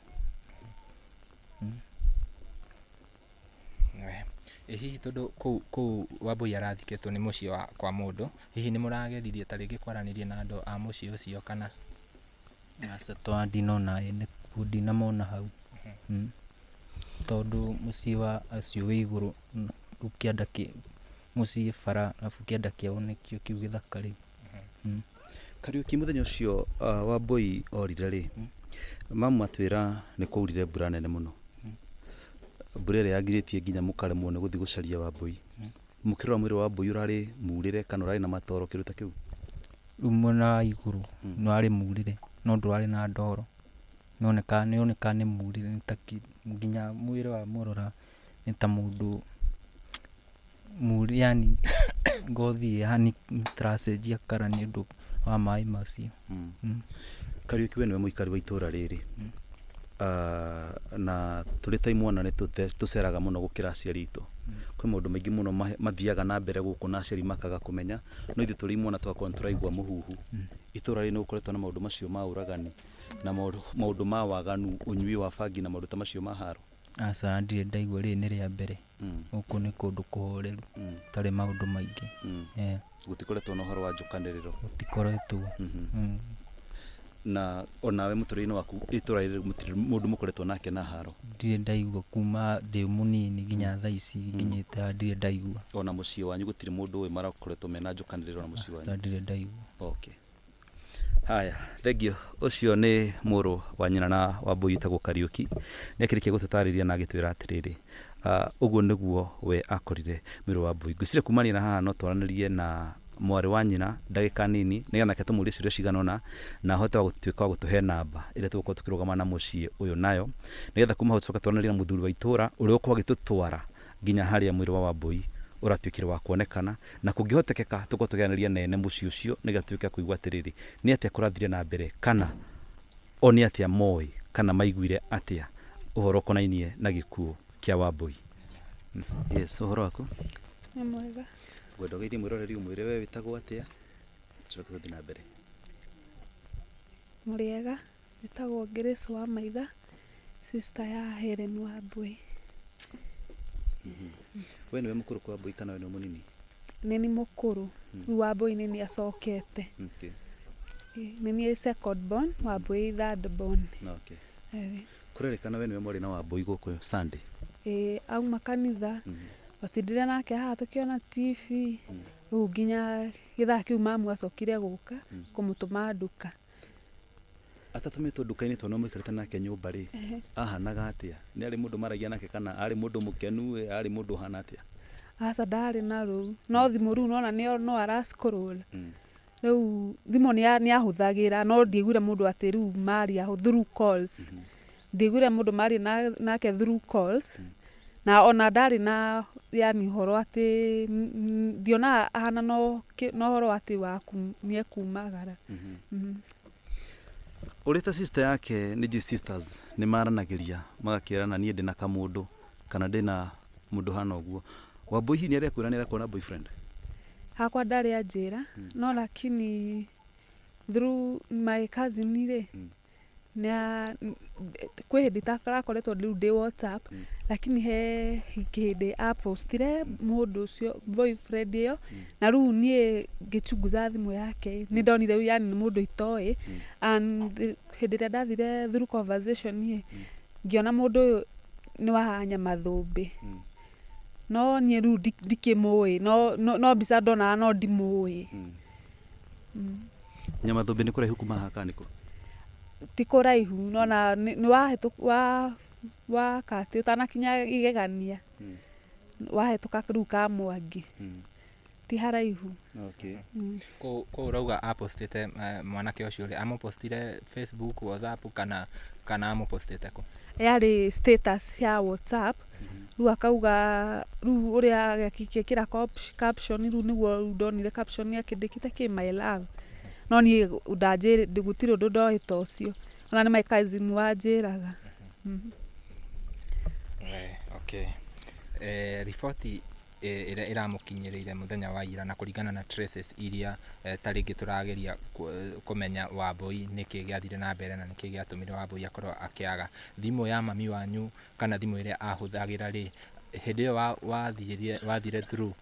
S4: Hihi tondũ kũu Wambui arathikĩtwo nĩ mũciĩ kwa mũndũ, hihi nĩ mũrageririe ta rĩngĩ kwaranĩria na andũ a mũciĩ ũcio kana?
S5: Aca, tondũ ndinona ene kuo, ndinamona hau, tondũ mũciĩ wa acio wĩ igũrũ, rĩu kĩanda mũciĩ bara, arabu kĩanda kĩao nĩkĩo kĩu gĩthaka rĩu.
S2: Kariũki, mũthenya ũcio Wambui orire rĩ, mamatwĩra nĩ kwaurire mbura nene mũno, mbura ĩrĩa yagirĩtie nginya mũkaremwo nĩ gũthiĩ gũcaria Wambui. Mũkĩrora mwĩrĩ wa Wambui ũrarĩ murĩre kana ũrarĩ na matoro kĩndũ ta kĩu?
S5: Rĩu mwena wa igũrũ nĩ warĩ murĩre no ndwarĩ na ndoro, nĩoneka nĩ murĩre, nginya mwĩrĩ wa mũrora nĩ ta mũndũ yani ngothi yani tũracenjia kara nĩ ũndũ wa maĩ macio.
S2: Kariũki, we nĩwe mũikari wa itũra rĩrĩ, na tũrĩ ta imwana nĩ tũceraga mũno gũkĩra aciari itũ. Kwĩ maũndũ maingĩ mũno mathiaga na mbere gũkũ na aciari makaga kũmenya, no ithuĩ tũrĩ imwana twakorwo nĩ tũraigua mũhuhu. Itũra rĩrĩ nĩ gũkoretwo na maũndũ macio ma ũragani na maũndũ ma waganu, ũnyui wa bangi na maũndũ ta macio ma haro?
S5: Aca, ndirĩ ndaigua, rĩrĩ nĩ rĩa mbere. Gũkũ nĩ kũndũ kũhoreru, tarĩ maũndũ maingĩ.
S2: Gũtikoretwo na ũhoro wa njũkanĩrĩro?
S5: Gũtikoretwo.
S2: Na onawe mũtũrĩre-inĩ waku itũra rĩrĩ mũndũ mũkoretwo nake na haro?
S5: Ndirĩ ndaigua kuma ndĩ mũnini nginya thaa ici nginyĩte haha, ndirĩ ndaigua.
S2: Ona mũciĩ wanyu gũtirĩ mũndũ ũĩ marakoretwo mena njũkanĩrĩro na mũciĩ wanyu?
S5: Ndirĩ ndaigua.
S2: Okay. Haya, thengio. Ũcio nĩ mũrũ wa nyina na Wambui wĩtagwo Kariũki, nĩakĩrĩkia gũtũtarĩria na agĩtwĩra atĩrĩrĩ, ũguo nĩguo we akorire mwĩrĩ wa Wambui. Ngwĩciria kumania na haha no twaranĩrie na mwarĩ wa nyina ndagĩka nini nĩgetha nake tũmũrie ciũria cigana ũna na ahote wa gũtuĩka wa gũtũhe namba ĩrĩa tũgũkorwo tũkĩrũgama na mũciĩ ũyũ nayo, nĩgetha kuma hau tũcoke twaranĩrie na mũthuri wa itũra ũrĩa ũgũkorwo agĩtũtwara nginya haria mwiri wa Wambui uratuikire wa kuonekana na kungihotekeka tuko tugianiria nene muci ucio nigatuika kuigwa atiriri ni atia kurathire na mbere kana oni atia moi kana maiguire atia uhoro konainie na gikuo kia Wambui. Yes, uhoro wako
S6: ni mwega.
S2: Gwenda geithie mwiroreri umwire we witagwo atia turoke tuthi na mbere.
S6: Muriega, nitagwo Grace wa Maitha, sister ya Helen Wambui.
S2: We niwe mukuru kwa Wambui kana we ni munini?
S6: Nini mukuru, Wambui nini acokete.
S2: Okay.
S6: Nini second born, Wambui third born.
S2: Okay. Kurerikana we niwe mwari na Wambui guku Sunday.
S6: Auma kanitha, watindire nake haha tukiona TV, riu nginya githaa kiu mamu acokire guka kumutuma nduka.
S2: Atatumitwo nduka-inĩ tondũ mũikarĩte nake nyũmba rĩ, ahanaga atia? Nĩ arĩ mũndũ maragia nake kana arĩ mũndũ mũkenu, arĩ mũndũ hana atia?
S6: Aca ndarĩ na rũu, no thimũ rĩu nona no arascroll. Rĩu thimũ nĩ ahũthagĩra, no ndiaiguire mũndũ atĩ rĩu maria through calls. Ndiaiguire mũndũ maria nake through calls. Na ona ndarĩ na yani horo atĩ ndiona ahana no horo atĩ nĩ ekumagara.
S2: Urita sister yake ni sisters ni maranagĩria magakĩrana niĩ ndĩ na kamũndũ kana ndĩ na mũndũ hana ũguo. Wambui hihi nĩ arekwĩra nĩ arekwona boyfriend?
S6: Hakwa ndarĩ anjĩra, no lakini through my cousin rĩ, kwĩ hĩndĩ tarakoretwo rĩu ndĩ WhatsApp, lakini he hĩndĩ apostire mũndũ ũcio boyfriend ĩyo, na rĩu niĩ ngĩchunguza thimũ yake nĩ ndonire yani nĩ mũndũ itoĩ, and hĩndĩ ĩrĩa ndathire through conversation ngĩona mũndũ ũyũ nĩ wa Nyamathũmbĩ, no niĩ rĩu ndikĩmũĩ, no mbica ndonaga no ndimũĩ.
S2: Nyamathũmbĩ nĩ kũraihu kuma haha kana nĩ kũ?
S6: Ti kũraihu, nona nĩ wa kati ũtanakinya igegania, wahĩtũka rĩu ka Mwangi, ti haraihu.
S2: Okay.
S4: Kũu rauga apostĩte mwanake ũcio rĩ, amũpostire Facebook, WhatsApp kana amũpostĩte kũ? Yarĩ
S6: status ya WhatsApp, rĩu akauga rĩu ũrĩa agĩkĩra caption, rĩu nĩguo ndonire caption akĩndĩkĩte kĩ my love, no niĩ gũtirĩ ũndũ ndoĩ ta ũcio, ona nĩ my cousin wanjĩraga.
S4: Okay. Riboti ĩrĩa ĩramũkinyĩrĩire mũthenya wa ira na kũringana na traces iria tarĩngĩ tũrageria kũmenya Wambui nĩkĩ gĩathire na mbere na nĩkĩ gĩatũmire Wambui akorwo akĩaga thimũ ya mami wanyu kana thimũ ĩrĩa ahũthagĩra rĩ, hĩndĩ ĩyo wathire through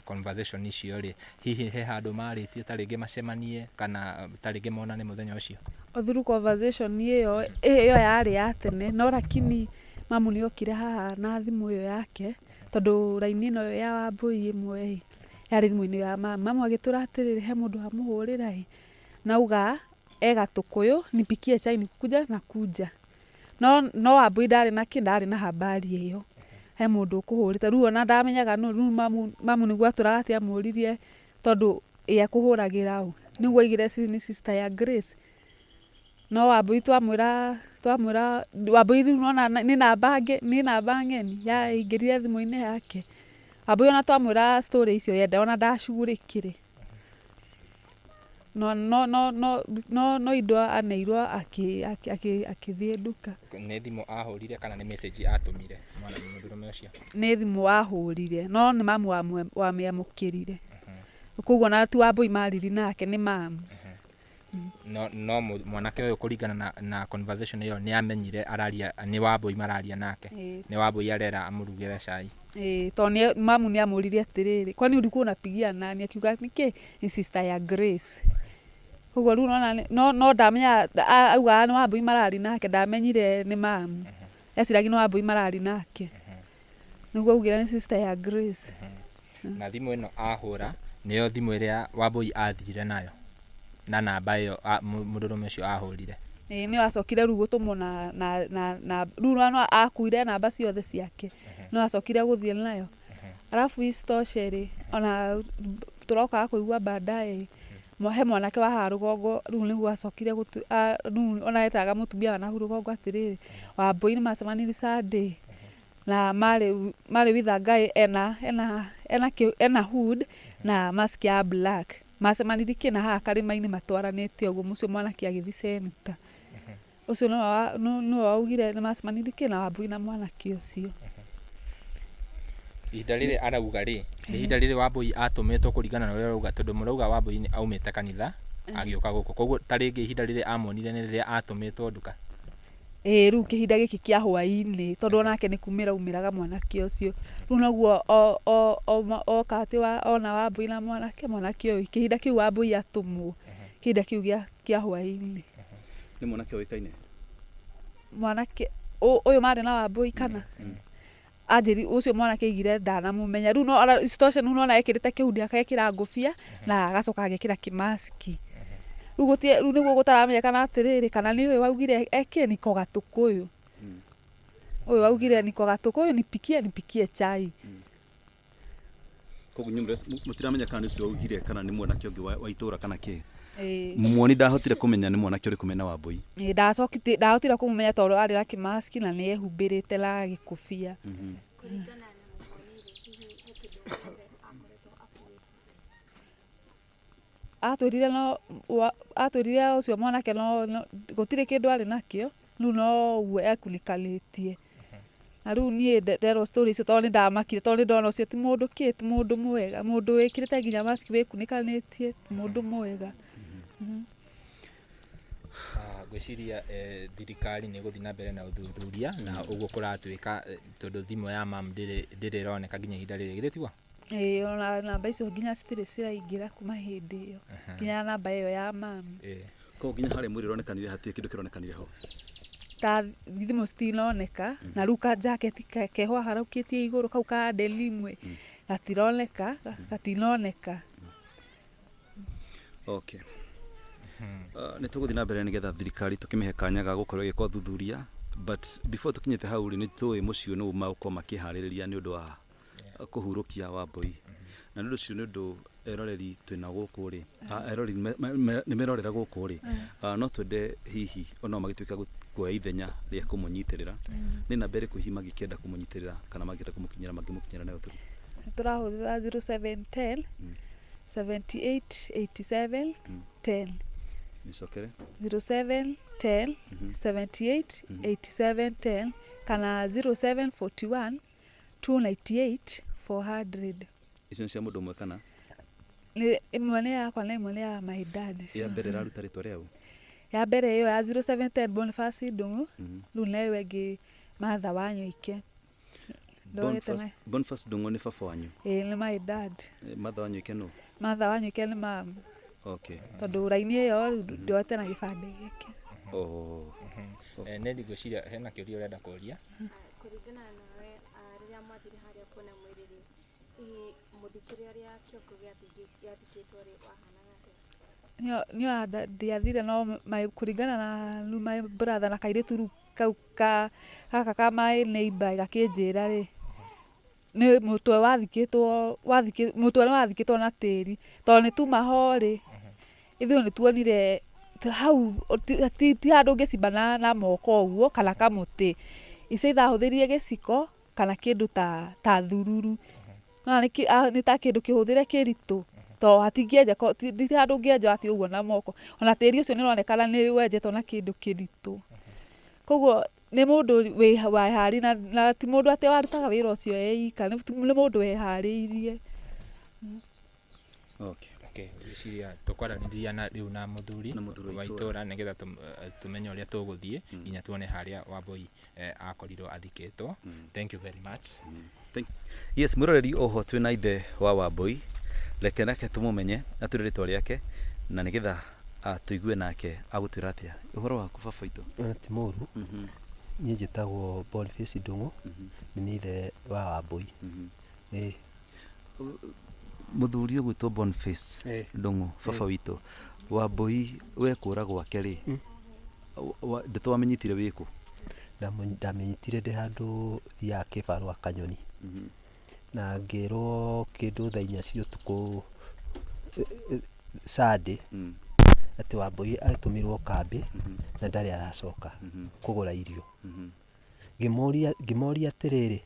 S4: conversation icio rĩ, hihi he handũ marĩtie tarĩngĩ macemanie kana tarĩngĩ monane mũthenya ũcio?
S6: Through conversation ĩyo yarĩ ya tene, no lakini mamu nĩ okire haha na thimũ ĩyo yake, tondũ raini ĩno ya Wambui ĩmwe yarĩ thimũ-inĩ ya mamu agĩtũra atĩrĩrĩ he mũndũ amũhũrĩra nauga ega Tũkũyũ nipikie chai nikuja na kuja, no Wambui ndarĩ na habari ĩyo he mũndũ ũkũhũrĩte. Rĩu ona ndamenyaga no rĩu mamu nĩguo atũraga atĩ amũririe tondũ ekũhũragĩra ũ, nĩguo aigire nĩ sister ya Grace. No Wambui twamwĩra Wambui rĩu nona nĩ namba ng'eni yaingĩrire thimũ-inĩ yake. Wambui ona twamwĩra story icio yenda ona ndacugurĩkire, no indo aneirwo akĩthiĩ nduka.
S4: Nĩ thimũ ahũrire kana nĩ message atũmire mũndũrũme ũcio? Nĩ
S6: thimũ ahũrire, no nĩ mamu wamĩamũkĩrire, koguo na ti Wambui mariri nake nĩ mamu.
S4: No mwanake ũyũ kũringana na conversation ĩyo nĩ amenyire araria nĩ Wambui mararia nake, nĩ Wambui arera amũrugĩre cai.
S6: Tondũ mamu nĩ amũririe atĩrĩrĩ kwani ulikuwa unapigia nani, akiuga nĩkĩ ni sister ya Grace. Koguo rĩu no ndamenya auga nĩ Wambui marari nake, ndamenyire nĩ mamu, eciragia nĩ Wambui marari nake, nĩguo augire nĩ sister ya Grace.
S4: Na thimũ ĩno ahũra nĩyo thimũ ĩrĩa Wambui athire nayo na namba ĩyo mũndũrũme ũcio ahũrire?
S6: Nĩ acokire rĩu gũtũmwo na rĩu no akuire namba ciothe ciake, no acokire gũthiĩ nayo. Arabu isitoshe rĩ, ona tũrokaga kũigua baadaye he mwanake wa haha rũgongo rĩu nĩguo acokire ona etaga mũtumia wa nahu rũgongo atĩrĩrĩ Wambui nĩ macemanirie Sunday, na Mary Withangai ena hood na mask ya black macemanirie na haha karima-inĩ matwaranĩte ũguo mũcio mwanake agĩthi center ũcio no augire nĩ macemanirie na Wambui na mwanake ũcio.
S4: Ihinda rĩrĩ arauga rĩ nĩ ihinda rĩrĩ Wambui atũmĩtwo kũringana na ũrĩa arauga tondũ mũrauga Wambui nĩ aumĩte kanitha agĩũka gũkũ koguo ta rĩngĩ ihinda rĩrĩ amonire nĩ rĩrĩa atũmĩtwo nduka.
S6: Rĩu kĩhinda gĩkĩ kĩa hwaĩ-inĩ tondũ onake nĩ kumĩra umĩraga mwanake ũcio rĩu noguo oka atĩ ona Wambui na mwanake ũyũ kĩhinda kĩu Wambui atũmwo kĩhinda kĩu kĩa hwaĩ-inĩ.
S2: Nĩ mwanake ũĩkaine
S6: mwanake ũyũ marĩ na Wambui kana anjĩri ũcio mwanake aigire ndanamũmenya rĩu no situation rĩu nona ekĩrĩte kĩhundi agekĩra ngũbia na agacoka agekĩra kĩmaski rĩu nĩguo gũtaramenyekana atĩrĩrĩ kana nĩ ũyũ waugire eke Niko Gatũkũyũ ũyũ waugire Niko Gatũkũyũ nipikie chai.
S2: Koguo nyumba mũtiramenya kana nĩ ũcio waugire kana nĩ mwanake ũngĩ wa itũra kana kĩ. Muoni ndahotire kũmenya nĩ mwanake ũrĩkũ mena Wambui.
S6: Ndahotire kũmũmenya tondũ arĩ na kĩmaski na nĩ ehumbĩrĩte na gĩkũbia. Atwĩrire ũcio mwanake no gũtirĩ kĩndũ arĩ nakĩo rĩu no ũguo ekunikanĩtie na rĩu niĩ nderwo story icio tondũ nĩ ndamakire tondũ nĩ ndona ũcio ti mũndũ mwega mũndũ wĩkĩrĩte nginya maski wĩkunikanĩtie ti mũndũ mwega.
S4: Ngwĩciria thirikari nĩ gũthiĩ na mbere na ũthuthuria na ũguo kũratuĩka tondũ thimũ ya mam ndĩrĩ ĩroneka nginya ihinda rĩrĩ githĩ tiguo.
S6: Ona namba icio nginya citirĩ ciraingĩra kuma hĩndĩ ĩyo nginya namba ĩyo ya mam.
S2: Koguo nginya harĩa mwĩrĩ ũronekanire hatirĩ kĩndũ kĩronekanire ho.
S6: Ta thimũ citinoneka na rĩu ka jacket keho haraukĩtie igũrũ kau ka denim gatinoneka.
S2: Okay. Nĩ tũgũthiĩ na mbere nĩgetha thirikari tũkĩmĩhe kanya ga gũkorwo ĩgĩka ũthuthuria but before tũkinyĩte hau rĩ nĩ tũĩ mũciĩ nĩ ũgũkorwo makĩharĩrĩria nĩ ũndũ wa kũhurũkia Wambui na nĩ ũndũ ũcio nĩ ũndũ eroreri twĩna gũkũ rĩ eroreri nĩ merorera gũkũ rĩ no twende hihi ona magĩtuĩka kuoya ithenya rĩa kũmũnyitĩrĩra nĩ namba ĩrĩkũ hihi magĩkĩenda kũmũnyitĩrĩra kana magĩenda kũmũkinyĩra mangĩmũkinyĩra nayo tũrĩ.
S6: Tũrahũthĩra 0710 78 87 10.
S2: Nicokere
S6: 0710 78 87 10 kana 0741 298 400.
S2: Icio nĩ cia mũndũ ũmwe kana
S6: ĩmwe nĩ yakwa na ĩmwe nĩ ya my dad.
S2: Ya mbere ĩraruta rĩtwa rĩaũ?
S6: Ya mbere ĩyo ya 0710 Boniface Ndung'u rĩu na ĩyo ĩngĩ Martha Wanyũike.
S2: Boniface Ndung'u nĩ baba wanyu?
S6: Nĩ my dad.
S2: Martha Wanyũike nũ?
S6: Martha Wanyũike nĩ mam.
S2: Okay.
S6: Tondũ raini ĩyo ndoete na gĩbandĩ gĩkĩ.
S4: Nĩ ndigwĩciria hena kĩũria ũrenda kũria.
S7: Kũringana nawe rĩrĩa mwathire harĩa kuona mwĩrĩ rĩ mũthikĩria ũrĩa kĩongo gĩathikĩtwo rĩ wahanaga atĩa?
S6: Niĩ ndiathire no kũringana na rĩu my brother na kairĩtu rĩu kau gaka ka my neighbor gakĩnjĩra rĩ nĩ mũtwe nĩ wathikĩtwo na tĩri tondũ nĩ tuma ho rĩ ithuĩ nĩ tuonire hau ti handũ ũngĩcimba na moko ũguo kana kamũtĩ either ahũthĩrire gĩciko kana kĩndũ ta thururu nĩ ta kĩndũ kĩhũthĩre kĩritũ tondũ hatingĩenja ti handũ ũngĩenja atĩ ũguo na moko ona tĩri ũcio nĩ ũronekana nĩ wenjetwo na kĩndũ kĩritũ koguo nĩ mũndũ weharĩ na ti mũndũ atĩ warutaga wĩra ũcio eika nĩ mũndũ weharĩirie.
S4: Ngwĩciria tũkwaranĩria rĩu na mũthuri wa itũra nĩgetha tũmenye ũrĩa tũgũthiĩ nginya tuone harĩa Wambui akorirwo athikĩtwo. Thank you very much.
S2: Yes, mũroreri oho twĩna ithe wa Wambui reke nake tũmũmenye atwĩre rĩtwa rĩake na nĩgetha tũigue nake agũtwĩra atĩa ũhoro waku baba witũ.
S8: Ona ti mũru niĩ njĩtagwo Boniface Ndung'u nĩ ithe wa Wambui.
S2: Mũthuri ũgwĩtwo Boniface Ndung'u baba witũ Wambui wekũra gwake rĩ ndeto wamenyitire wĩkũ?
S8: Ndamenyitire ndĩ handũ thiaga kĩbarũa Kanyoni na ngĩrwo kĩndũ thaa 4 cia ũtukũ Sunday atĩ Wambui atũmirwo kambĩ na ndarĩ aracoka kũgũra irio ngimoria atiriri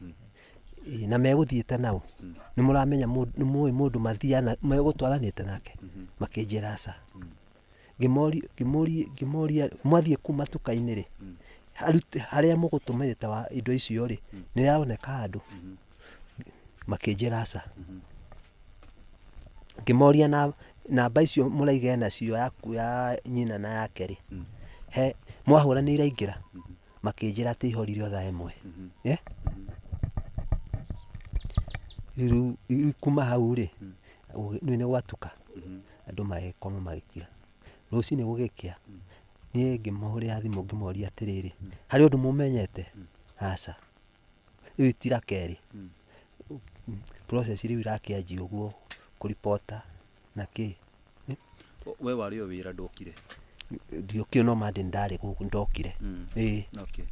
S8: na meguthiite nao ni muramenya ni muwi mundu mathiana megutwaranite nake makinjira aca ngimoria mwathie kuma tukaini ri haria mugutumirite wa indo icio ri ni yaoneka andu makinjira aca ngimoria na namba icio muraiga nacio yaku ya nyina na yake ri he mwahuranire ingira makinjira ati ihorire otha emwe riu kuma hau ri ni gwatuka andu magikoma magikira rucini gugikia nie ngimahurira thimu ngimoria atiriri hari undu mumenyete aca riu itira keri process riu irakianji uguo kuripota na ki
S2: we wari o wira ndokire
S8: ndiokire no mandi ndari guku ndokire
S2: okay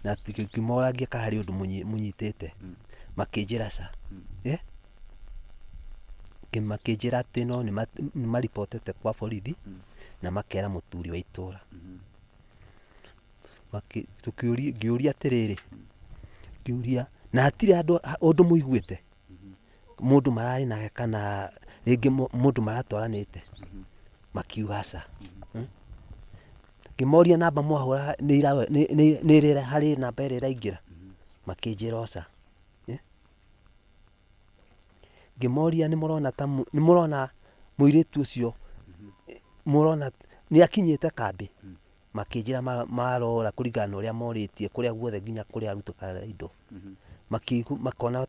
S8: na ngimora ngika hari undu munyitite makinjira aca makinjira ati no ni maripotete kwa borithi na makera muturi wa itura ngiuria atiriri ngiuria na hatiri andu undu muiguite mundu marari nake kana ringi mundu maratwaranite makiuga aca ngimoria namba mwahura ni rira hari namba iri iraingira makinjira aca ngimoria ni murona muiritu ucio murona ni akinyite kambi makinjira marora kuringana na uria moritie kuria guothe nginya kuria arutuka indo makona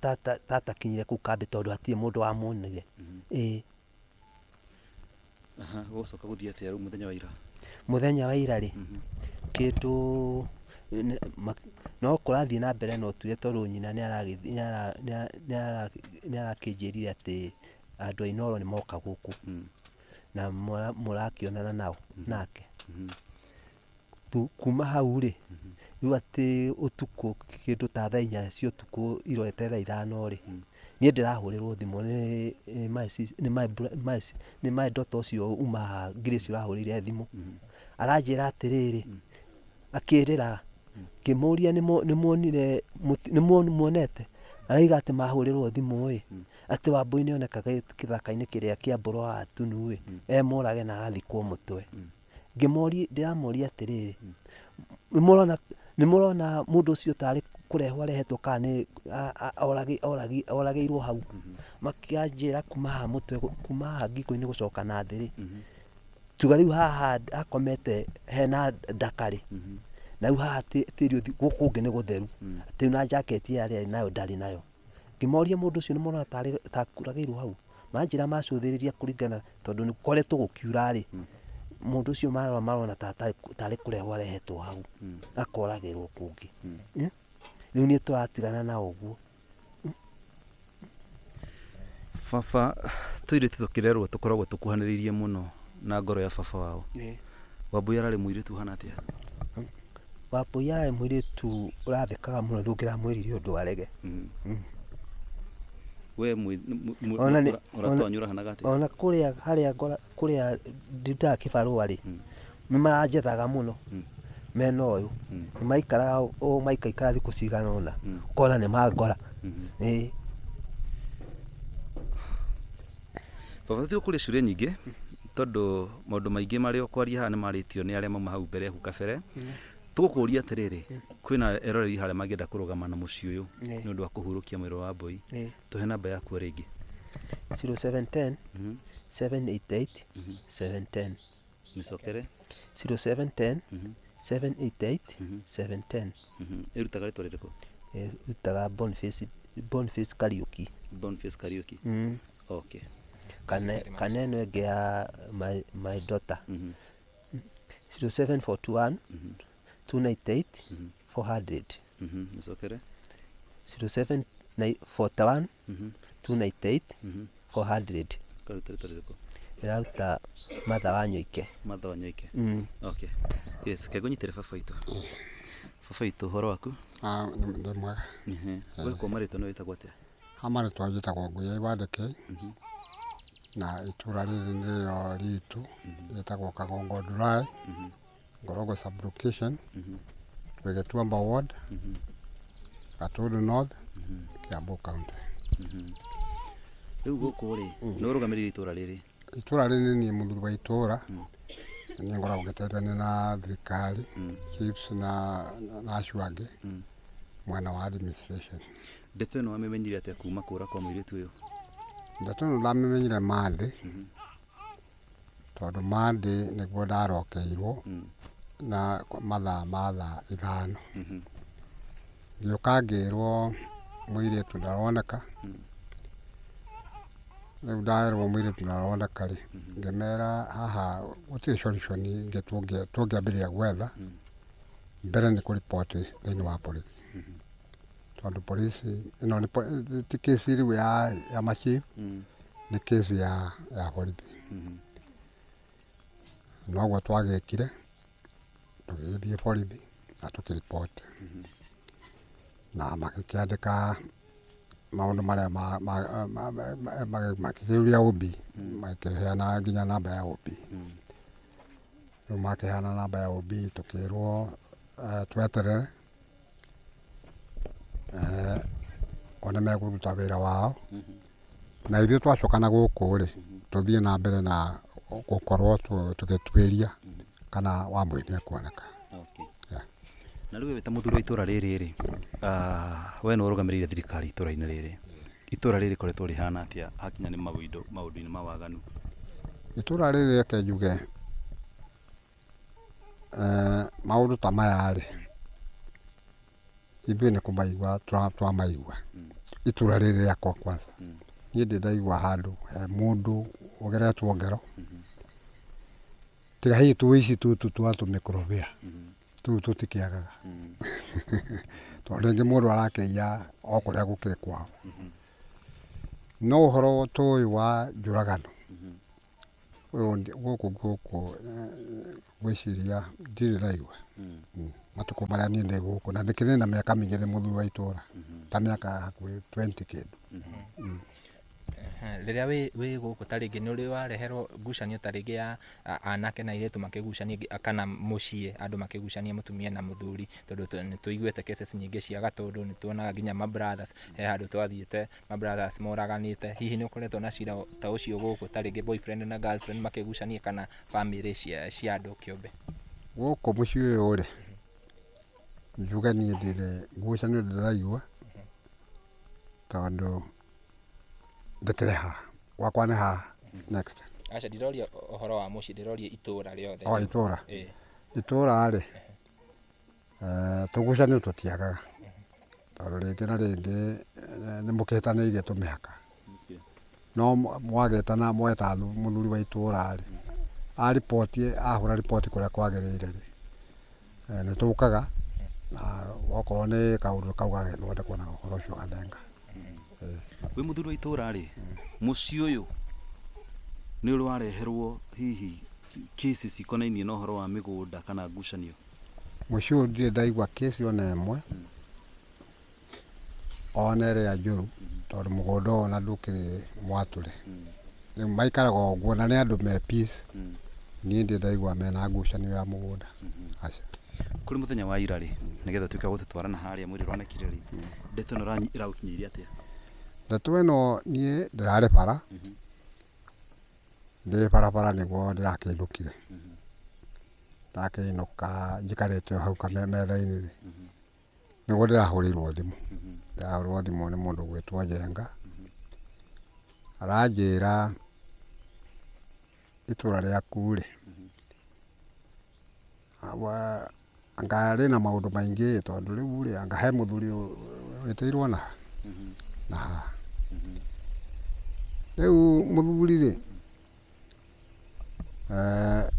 S8: tata kinyire ku kambi tondu hatie mundu wa muonire
S2: gucoka guthia atia riu
S8: muthenya wa ira ri kindu no kurathie na mbere no tuire tondu nyina ni arakinjirire ati andu a Inoro ni moka guku na murakionana nao nake kuma hau ri riu ati utuku kindu ta thaa 4 cia utuku irorete thaa 5 ri nie ndirahurirwo thimu ni my daughter ucio uma Grace urahurire thimu aranjira atiriri akirira kimuria ni muonire ni muonete araiga ati mahurirwo thimu ati Wambui ni onekaga kithaka-ini kiria kia mburu wa Atunu emurage na athikwo mutwe ngimoria ndiramoria atiriri ni murona mundu ucio tari kurehwo arehetwo kani orageirwo hau makianjira kuma ha mutwe kuma ha ngiko-ini gucoka na thiri tuga riu haha akomete hena ndakari na riu haha tiri gukungi ni gutheru ati na jacket yari nayo ndari nayo ngimoria mundu ucio ni murona tari takurageirwo hau manjira macuthiriria kuringana tondu ni koretwo gukiura ri mundu ucio marona tari kurehwo arehetwo hau akoragirwo kungi riu ni turatigana na uguo
S2: baba tuiritu tukirerwo tukoragwo tukuhaniririe muno na ngoro ya baba wao Wambui arari muiritu hana atia
S8: Wambui arari muiritu urathekaga muno ndungiramwirire undu arege
S2: we uratonyura hana gati
S8: ona kuria haria kuria ndita kibarua ri ni maranjethaga muno mena uyu ni maikara o maikaikara thiku cigana ona kona ni mangora
S2: baba thio kuri curia nyingi tondu maundu maingi mari okwaria haha ni maritio ni aria mauma hau mbere huka bere tugukuria atiriri kwina eroreri haria mangienda kurugama na muci uyu ni undu wa kuhurukia mwiro wa Wambui tuhe namba yaku ringi
S8: 0710 788 710
S2: nicokere
S8: 0710 788 710
S2: irutaga ritwa ririku
S8: irutaga Boniface Kariuki
S2: okay
S8: kana eno enge ya my daughter 0741 298 400
S2: nicokere
S8: 0741 298 400
S2: karuta ritwa ririku
S8: irauta Martha Wanyoike
S2: okay yes kegunyitire baba itu baba itu horo waku
S9: ndi mwega
S2: we kwa marito no witagwo atia
S9: hamare twajitagwo Nguya Ibandeke na itura riri niyo ritu yetagwo Kagongo Durai Ngorogo sublocation Twegetuamba ward Gatundu North, Kiambu County.
S2: Riu guku ri no rugamiriri itura riri.
S9: Itura riri ni muthuri wa itura. Ni ngoragwo ngĩteithania na thirikari, chiefs na acio angĩ mwena wa administration.
S2: Ndeto ĩno wamĩmenyire atĩa kuma kũra kwa mũirĩtu ũyũ?
S9: Ndeto ĩno ndamĩmenyire Monday, tondũ Monday nĩguo ndarokeirwo na mathaa ma thaa 5. Ngĩũka ngĩrwo mũirĩtu ndaroneka. Rĩu nderwo mũirĩtu ndaroneka rĩ, ngĩmera haha gũtirĩ solution ingĩ tũngĩambĩrĩria gwetha mbere nĩ kũripoti thĩinĩ wa borithi. Tondũ polisi ĩno ti kesi rĩu ya machief, nĩ kesi ya borithi. Noguo twagĩkire, tũgĩthiĩ borithi na tũkĩripoti. Na magĩkĩandĩka maũndũ marĩa makĩgĩũria OB, makĩheana nginya namba ya OB. Rĩu makĩheana namba ya OB, tũkĩrwo tweterere one megũruta wĩra wao, na ithuĩ twacokana gũkũ rĩ, tũthiĩ na mbere na gũkorwo tũgĩtuĩria kana Wambũi nĩekuoneka.
S2: Na rĩu wĩta mũthuri wa itũra rĩrĩ rĩ, we nĩwe ũrũgamĩrĩire thirikari itũra-inĩ rĩrĩ. Itũra rĩrĩ rĩkoretwo rĩhana atĩa hakinya nĩ maũndũ-inĩ ma waganu?
S9: Itũra rĩrĩ reke njuge maũndũ ta maya rĩ, ithuĩ nĩ kũmaigua twamaigua. Itũra rĩrĩ rĩakwa kwanza, niĩ ndĩ ndaigua handũ mũndũ ũgeretwo ngero, tiga hihi tũici tũtũ twa tũmĩkorobia tũu tũtikĩagaga, tondũ rĩngĩ mũndũ arakĩiya o kũrĩa gũkĩrĩ kwao. No ũhoro tũyũ wa njũragano gũkũ gwĩciria ndirĩ ndaigua matukũ marĩa niĩ ndĩ gũkũ, na ndĩkĩrĩ na mĩaka mĩingĩ ndĩ mũthuri wa itũra, ta mĩaka hakuhĩ 20 kĩndũ.
S4: Rĩrĩa wĩ gũkũ ta rĩngĩ nĩ ũrĩ wareherwo ngucanio ta rĩngĩ ya anake na airĩtu makĩgucania, kana mũciĩ andũ makĩgucania mũtumia na mũthuri, tondũ nĩ tũiguĩte cases nyingĩ cia Gatũndũ, nĩ tuonaga nginya ma brothers, he handũ twathiĩte ma brothers moraganĩte. Hihi nĩ ũkoretwo na cira ta ũcio gũkũ, ta rĩngĩ boyfriend na girlfriend makĩgucania, kana family cia andũ kĩũmbe?
S9: Gũkũ mũciĩ ũyũ rĩ, njuge niĩ ndirĩ ngucanio ndĩraigua, tondũ ndĩkĩrĩ haha, gwakwa nĩ haha next.
S4: Aca ndiroria ũhoro wa mũciĩ, ndiroria itũra rĩothe.
S9: O itũra, itũra rĩ, tũgucanio tũtiagaga, tondũ rĩngĩ na rĩngĩ nĩ mũkĩtanĩirie tũmĩhaka. No mwagĩtana mweta mũthuri wa itũra rĩ, ahũra ripoti kũrĩa kwagĩrĩire rĩ, nĩ tũkaga na okorwo nĩ kaũndũ kau gagĩthondekwo na ũhoro ũcio gathenga.
S2: Wĩ mũthuri wa itũra rĩ, mũciĩ ũyũ nĩ ũrĩ wareherwo hihi cases ikonainie na ũhoro wa mĩgũnda kana ngucanio?
S9: Mũciĩ ũyũ ndirĩ ndaigua case ona ĩmwe, ona ĩrĩa njũru, tondũ mũgũnda ũyũ ona ndũkĩrĩ mwatũre. Rĩu maikaraga ũguo na nĩ andũ me peace, niĩ ndirĩ ndaigua mena ngucanio ya mũgũnda. Aca.
S2: Kũrĩ mũthenya wa ira rĩ, nĩgetha tuĩke gũtũtwarana harĩa mwĩrĩ rwanekire rĩ, ndeto ĩno ĩragũkinyĩria atĩa?
S9: Ndeto ĩno niĩ ndĩrarĩ bara, ndĩ barabara nĩguo ndĩrakĩinũkire. Ndakĩinũka njikarĩte hau metha-inĩ rĩ, nĩguo ndĩrahũrĩirwo thimũ. Ndĩrahũrĩirwo thimũ nĩ mũndũ ũgwĩtwo Njenga, aranjĩra itũra rĩaku rĩ, anga rĩ na maũndũ maingĩ, tondũ rĩu rĩ anga he mũthuri wĩtĩirwo na haha. Rĩu mũthuri rĩ,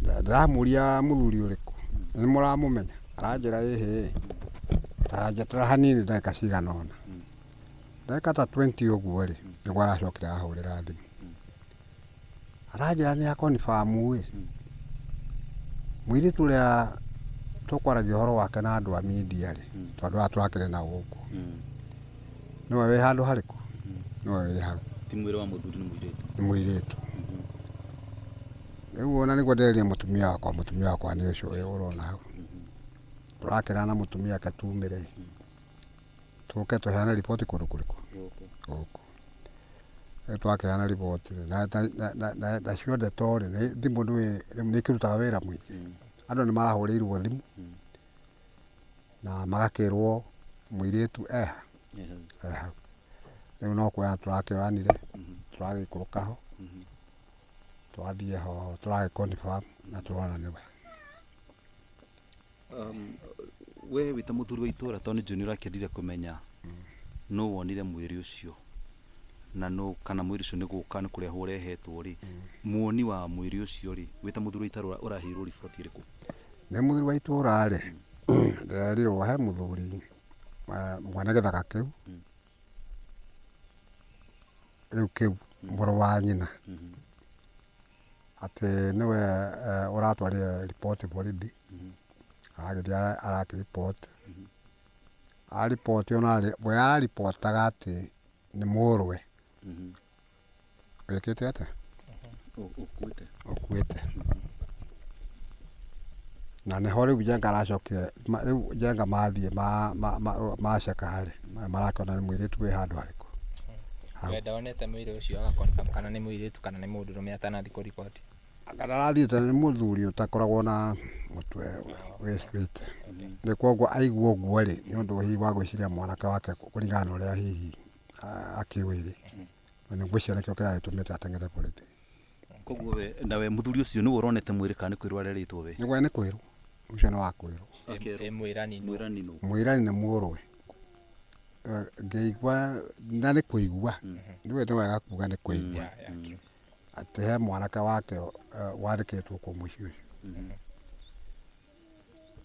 S9: ndĩramũria mũthuri ũrĩkũ, nĩ mũramũmenya? Aranjĩra ĩhĩ, ta njetera hanini ndagĩka cigana ũna. Ndagĩka ta 20 ũguo rĩ, nĩguo aracokire ahũrĩra thimũ. Aranjĩra nĩ confirm ĩ, mũirĩtu ũrĩa tũkwaragia ũhoro wake na andũ a media rĩ, tondũ aya twakĩrĩ na gũkũ, nĩwe wĩ handũ harĩkũ? Nĩwe wĩ hau.
S2: Ti mwĩrĩ wa mũthuri, nĩ mũirĩtu?
S9: Nĩ mũirĩtu. Rĩu ona nĩguo ndĩrĩria mũtumia wakwa nĩ ũcio ũrona hau. Tũrakĩrana na mũtumia ake tumĩre, tuke tuheane ripoti kundu kuriku guku twakeana ripoti na cio ndeto ri thimu nä kä rutaga wä ra må ingä andå nä marahå rä irwo thimu na magakä rwo må irä tu eha rä u no kweana tå rakä oyanire tå ragä ikå rå kaho twathiä ho tå ragä na tå rona nä we
S2: we wä ta må thuri wa itå ra tondå nä å rakäendire kå menya no wonire mwä rä å cio na no kana mwä rä å cio nä gå ka nä kå rehwo rehetwo rä muoni wa mwä rä å cio rä wä ta må thuri wa itå ra å rahä irwo riboti ä rä kå
S9: nä må thuri wa itå ra rä nderirwo he må thuri mwene gä thaka kä u rä u kä u må rå wa nyina atä nä we å ratwarire ripoti borithi aragä thiä arakä ripoti aripoti ona we aripotaga atä nä må rwe wä kä te atä å kuä te na nä ho rä u jenga aracokire rä u jenga mathiä maceka rä marakäona nä mwä rä tu wä handå harä kå
S4: wenda onete mwä rä å cio agakonfirm kana nä mwä rä tu kana nä må ndå rå me atanathi kå riboti
S9: kana arathiä te nä må thuri å takoragwo na må twe wä te nä koguo aigua å guo rä nä å ndå hihi wa gwä ciria mwanake wake kå ringana na å rä a hihi akä wä rä nä ngwä cia nä kä o kä ragä tå mä te atengere borithi
S2: koguo we nawe må thuri å cio nä we å ronete mwä rä kana nä kwä rwo arerä two we
S9: nä gwe nä kwä rwo å cio nä wa kwä rwo
S4: mwä rani
S9: mwä rani nä må rwe ngä igua na nä kå igua nä we nä wega kuga nä kå igua atä he mwanake wake wandä kä two kå må ciä å cio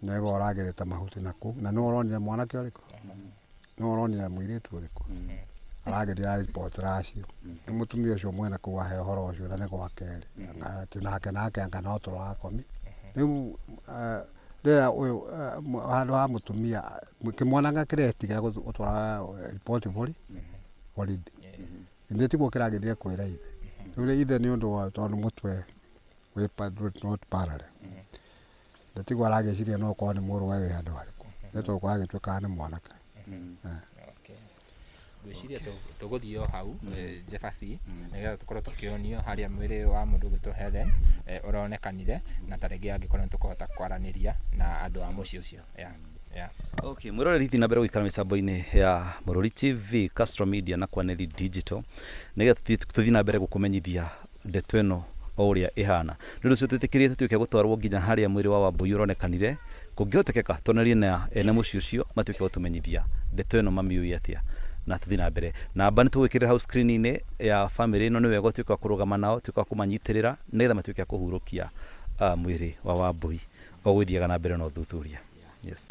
S9: nä we å ragä rä te mahuti nakå na nä we å ronire mwanake å rä kå nä we å ronire må irä tu å rä kå aragä thiä aripoti racio nä må tumia å cio mwene kå u ahe å horo å cio na nä gwakerä atä nake anga no tå rakomi rä u rä ra å yå handå ha må tumia kä mwana gake retigä gå twara ripoti borithi ithä tiguo kä ragä thiä kwä ra ithe rä u ithe nä å ndå tondå må twe wä parare ithe tiguo aragä ciria no korwo nä må rå we wä handå harä kå nä tondå kå ragä tuä kaga nä mwanake
S4: ngwĩciria tũgũthiĩ o hau Jebaci nĩgetha tũkorwo tũkĩonio harĩa mwĩrĩ wa mũndũ ũgwĩtwo Hellen ũronekanire na ta rĩngĩ angĩkorwo nĩ tũkũhota kwaranĩria na andũ a mũciĩ ũcio.
S2: Okay, mwĩroreri thiĩ na mbere gũikara mĩtambo-inĩ ya Mũrũri TV, Castro Media na Kwaneri Digital nĩgetha tũthiĩ na mbere gũkũmenyithia ndeto ĩno o ũrĩa ĩhana. Nĩ ũndũ ũcio twĩtĩkĩrĩte tuĩke gũtwarwo nginya harĩa mwĩrĩ wa Wambũi ũronekanire, kũngĩhotekeka tũnarie na ene mũciĩ ũcio matuĩke gũtũmenyithia ndeto ĩno mamiũĩ atĩa na tuthi na mbere namba nĩ tũgwĩkĩrĩra hau screen-inĩ ya family ĩno nĩ wega ũtuĩke wa kũrũgama nao ũtuĩke wa kũmanyitĩrĩra nĩgetha matuĩke a kũhurũkia mwĩrĩ wa Wambũi o gũthiaga na mbere na ũthuthuria. Yes.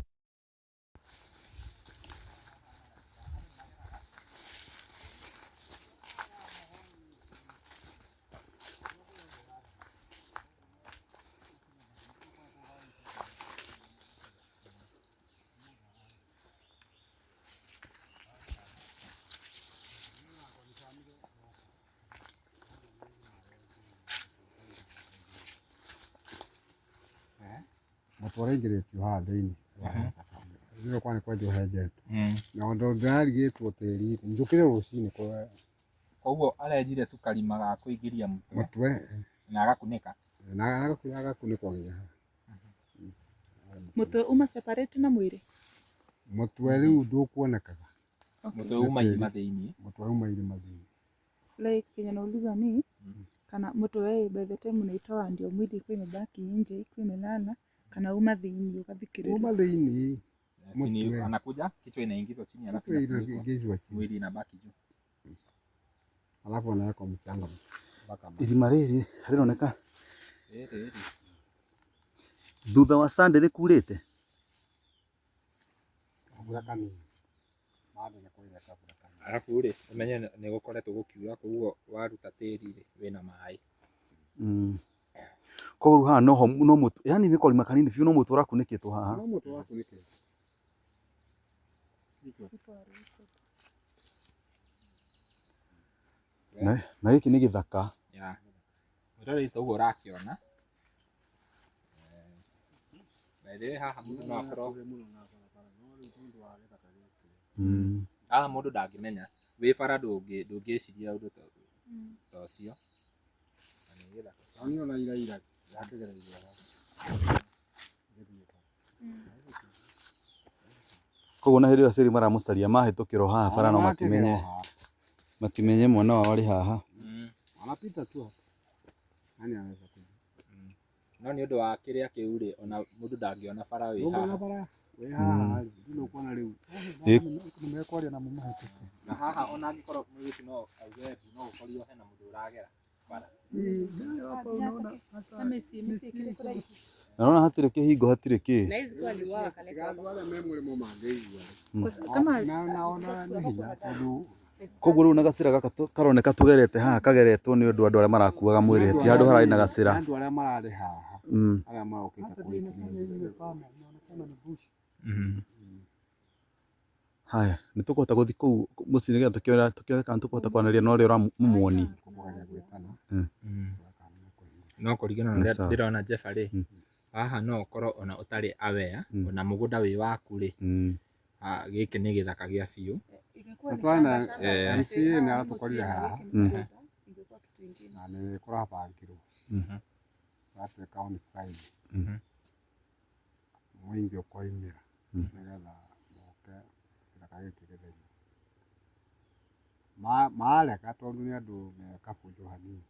S9: Mũtwara ingĩrĩtio haha thĩinĩ nĩwe kwanĩ kwenjwo henjetwo na ũndũ ndĩrarigĩtwo tĩri njũkĩre rũcinĩ
S4: koguo arenjire tu karima ga kũingĩria
S9: mũtwe
S4: na agakunĩka
S9: agakunĩkwo nginya haha.
S6: Mũtwe uma separate na mwĩrĩ?
S9: Mũtwe rĩu ndũkuonekaga.
S4: Mũtwe uma irima thĩinĩ.
S9: Mũtwe uma irima thĩinĩ.
S6: Like kenye nauliza ni kana mũtwe by the time unaitoa ndio mwili ikuwa imebaki nje ikuwa imelala kana uma thĩinĩ ukathikĩrĩria?
S9: Uma thĩinĩ.
S4: Mũtwe anakuja kichwa inaingizwa chini alafu
S9: inaingizwa chini
S4: mwili inabaki juu
S9: alafu anawekwa mchanga mpaka
S2: irima rĩrĩ rĩroneka thutha wa Sunday nĩ kurĩte
S9: mbura kanini bado nĩ kũrĩte mbura kanini
S4: alafu rĩ ũmenye nĩ gũkoretwo gũkiura koguo waruta tĩri rĩ wĩna maĩ.
S2: Koguo haha no mũtwe yani nĩ karima kanini biũ no mũtwe ũrakunĩkĩtwo haha.
S9: No mũtwe ũrakunĩkĩtwo.
S2: Na gĩkĩ nĩ gĩthaka.
S4: Mwĩroreri toguo ũrakĩona na haha mũndũ no akorwo Mũndũ ndangĩmenya wĩ bara ndũngĩciria ũndũ ta ũcio.
S9: Ona ira yakĩgereire
S2: koguo na hĩndĩ ĩyo Siri maramũcaria mahĩtũkĩrwo haha bara no matimenye mwana wao arĩ haha.
S9: Anapita tu hapa. Nani anaweza kuja?
S4: No nĩ ũndũ wa kĩrĩa kĩu rĩ, ona mũndũ ndangĩona bara wĩ haha.
S9: Wĩ haha ndio kuona rĩu. Nimekwaria na mũmahĩtũkia.
S4: Na haha ona angĩkorwo mũgĩci no auge no ũkorio hena mũndũ ũragera bara.
S2: Naona hatirĩ kĩhingo hatirĩ kĩ. Koguo rĩu na gacĩra gaka karoneka tũgerete haha kageretwo nĩ ũndũ andũ arĩa marakuaga mwĩrĩ ti handũ hararĩ na gacĩra.
S9: Andũ arĩa mararĩ haha arĩa marokĩte kũrĩkia.
S2: Haya nĩ tũkũhota gũthiĩ kũu mũciĩ nĩgetha tũkĩone kana tũkũhota kwaranĩria na ũrĩa ũramũmuonia.
S4: No kũringana na ũrĩa ndĩrona Jeffa rĩ, haha no ũkorwo ona ũtarĩ aware ona mũgũnda wĩ waku rĩ, gĩkĩ nĩ gĩthaka gĩa biũ.
S9: Twana MCA nĩ aratũkorire haha na nĩ kũrabangirwo gatuĩka on Friday mũingĩ ũkoimĩra nĩgetha moke gĩthaka gĩkĩ gĩtherio. Mareka tondũ nĩ andũ meka bunjo hanini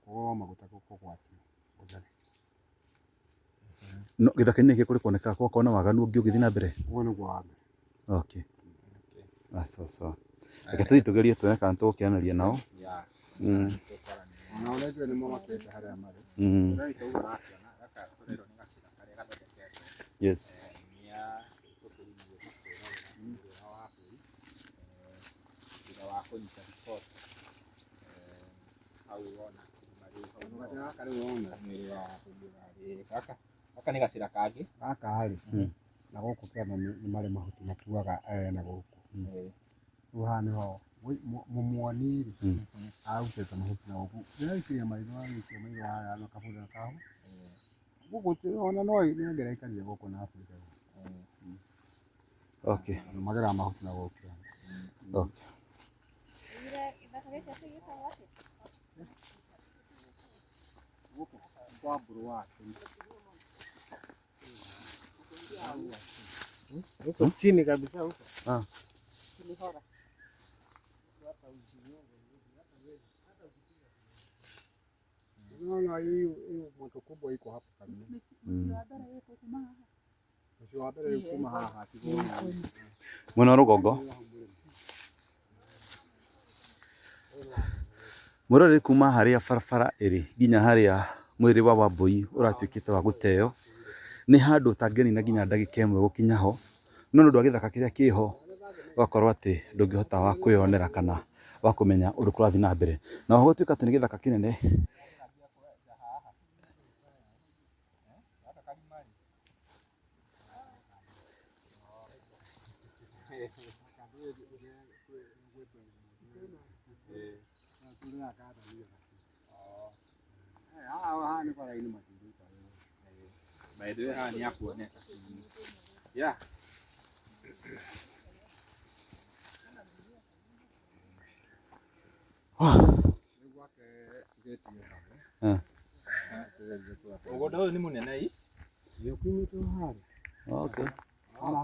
S9: koguo maguta kũgwatio ũtheri.
S2: No gĩthaka-inĩ gĩkĩ kũrĩ kuoneka kwa na waganu ũngĩ ũgĩthiĩ na mbere.
S9: Ũguo nĩguo wa mbere.
S2: Okay. Sawa. Reke tũthiĩ tũgerie tuone kana tũgũkĩaranĩria nao.
S9: Ona ũrĩa nĩ mamakĩte harĩa marĩ.
S2: Yes.
S4: Gaka nĩ gacĩra kangĩ.
S9: Gaka harĩ na gũkũ kĩanda nĩ marĩ mahuti matuaga na gũkũ. Rĩu haha nĩho mũmuoni arutĩte mahuti na gũkũ. Ndĩraikĩria maitho agĩikia maitho harĩa na kabũthĩra kaho. Gũkũ ona no nĩangĩraikaria gũkũ na Afrika.
S2: Okay.
S9: Magera mahuti na gũkũ.
S2: Okay.
S9: Kwa Burwa. Huko chini kabisa huko. Naona hiyo moto kubwa iko hapa kabisa.
S2: Mwena wa rũgongo mũrore kuma harĩa barabara ĩrĩ nginya harĩa mwĩrĩ wa Wambũi ũratuĩkĩte wa gũteo nĩ handũ ũtangĩnina nginya ndagĩka ĩmwe gũkinya ho, no nĩ ũndũ wa gĩthaka kĩrĩa kĩho ũgakorwo atĩ ndũngĩhota wa kwĩyonera kana wa kũmenya ũndũ kũrathiĩ na mbere. Na oho gũtuĩka atĩ nĩ gĩthaka kĩnene
S4: Mũgũnda ũyũ nĩ mũnene ĩ?
S9: Nĩ ũkiumĩte harĩa.
S2: Okay.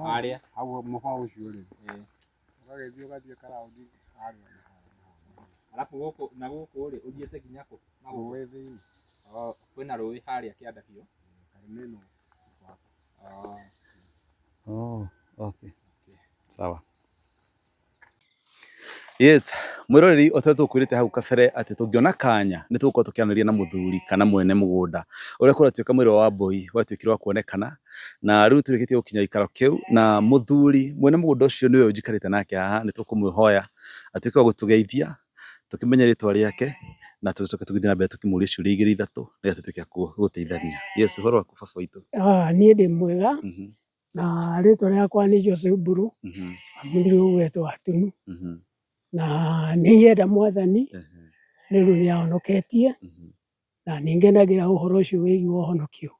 S4: Harĩa
S9: hau mũba ũcio rĩ. Ũgagĩthiĩ ũgathiĩ karaundi harĩa.
S4: Alafu gũkũ rĩ ũthiĩte nginya kũ?
S9: Rũĩ thĩinĩ.
S4: Kwĩna rũĩ harĩa kĩanda kĩo.
S9: Karimeno.
S2: Okay. Sawa. Yes, mwĩroreri ũtete tũkwĩrĩte hau kabere atĩ tũngĩona kanya nĩ tũgũkorwo tũkĩaranĩria na mũthuri kana mwene mũgũnda ũrĩa kũratuĩka mwĩrĩ wa Wambũi watuĩkire wa kuonekana, na rĩu tũrĩkĩtie gũkinya gĩikaro kĩu na mũthuri mwene mũgũnda ũcio nĩwe njikarĩte nake haha, nĩ tũkũmwĩhoya atuĩke wa gũtũgeithia tũkĩmenya rĩtwa rĩake na tũcoke tũgĩthiĩ na mbere tũkĩmũria ciũria igĩrĩ ithatũ nĩgetha tũtuĩke a gũteithania. Yes, ũhoro waku baba witũ?
S10: Niĩ ndĩ mwega na rĩtwa rĩakwa nĩ Joseph Mburu, mũthuri ũyũ wetwo Atunu, na nĩ yenda Mwathani rĩu nĩ ahonoketie na nĩ ngenagĩra ũhoro ũcio wĩgiĩ ũhonokio.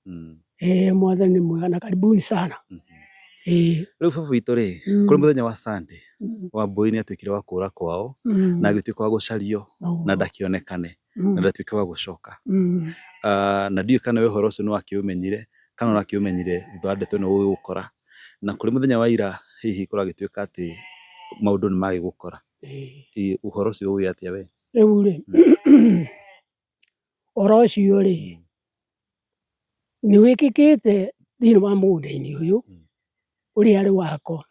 S10: Mwathani nĩ mwega na karibuni sana.
S2: Riu baba witå rĩ kå rä må thenya wa Sunday Wambui nä atuä wa kå ra kwao na agä tuä ka wa gå cario na ndakionekane na ndatuä ke wa gå coka na ndiå kana we å horo å cio nä wakä å menyire kana å rakä å menyire thutha wa ndeto ä no gå gå kora na kå rä må thenya wa ira hihi kå ragä tuä ka atä maå ndå nä magä gå kora å horo å cio å ä atä a we
S10: rä u rä oro å cio rä nä wä kä kä te thä inä wa må gå nda-inä å yå å rä arä wakwa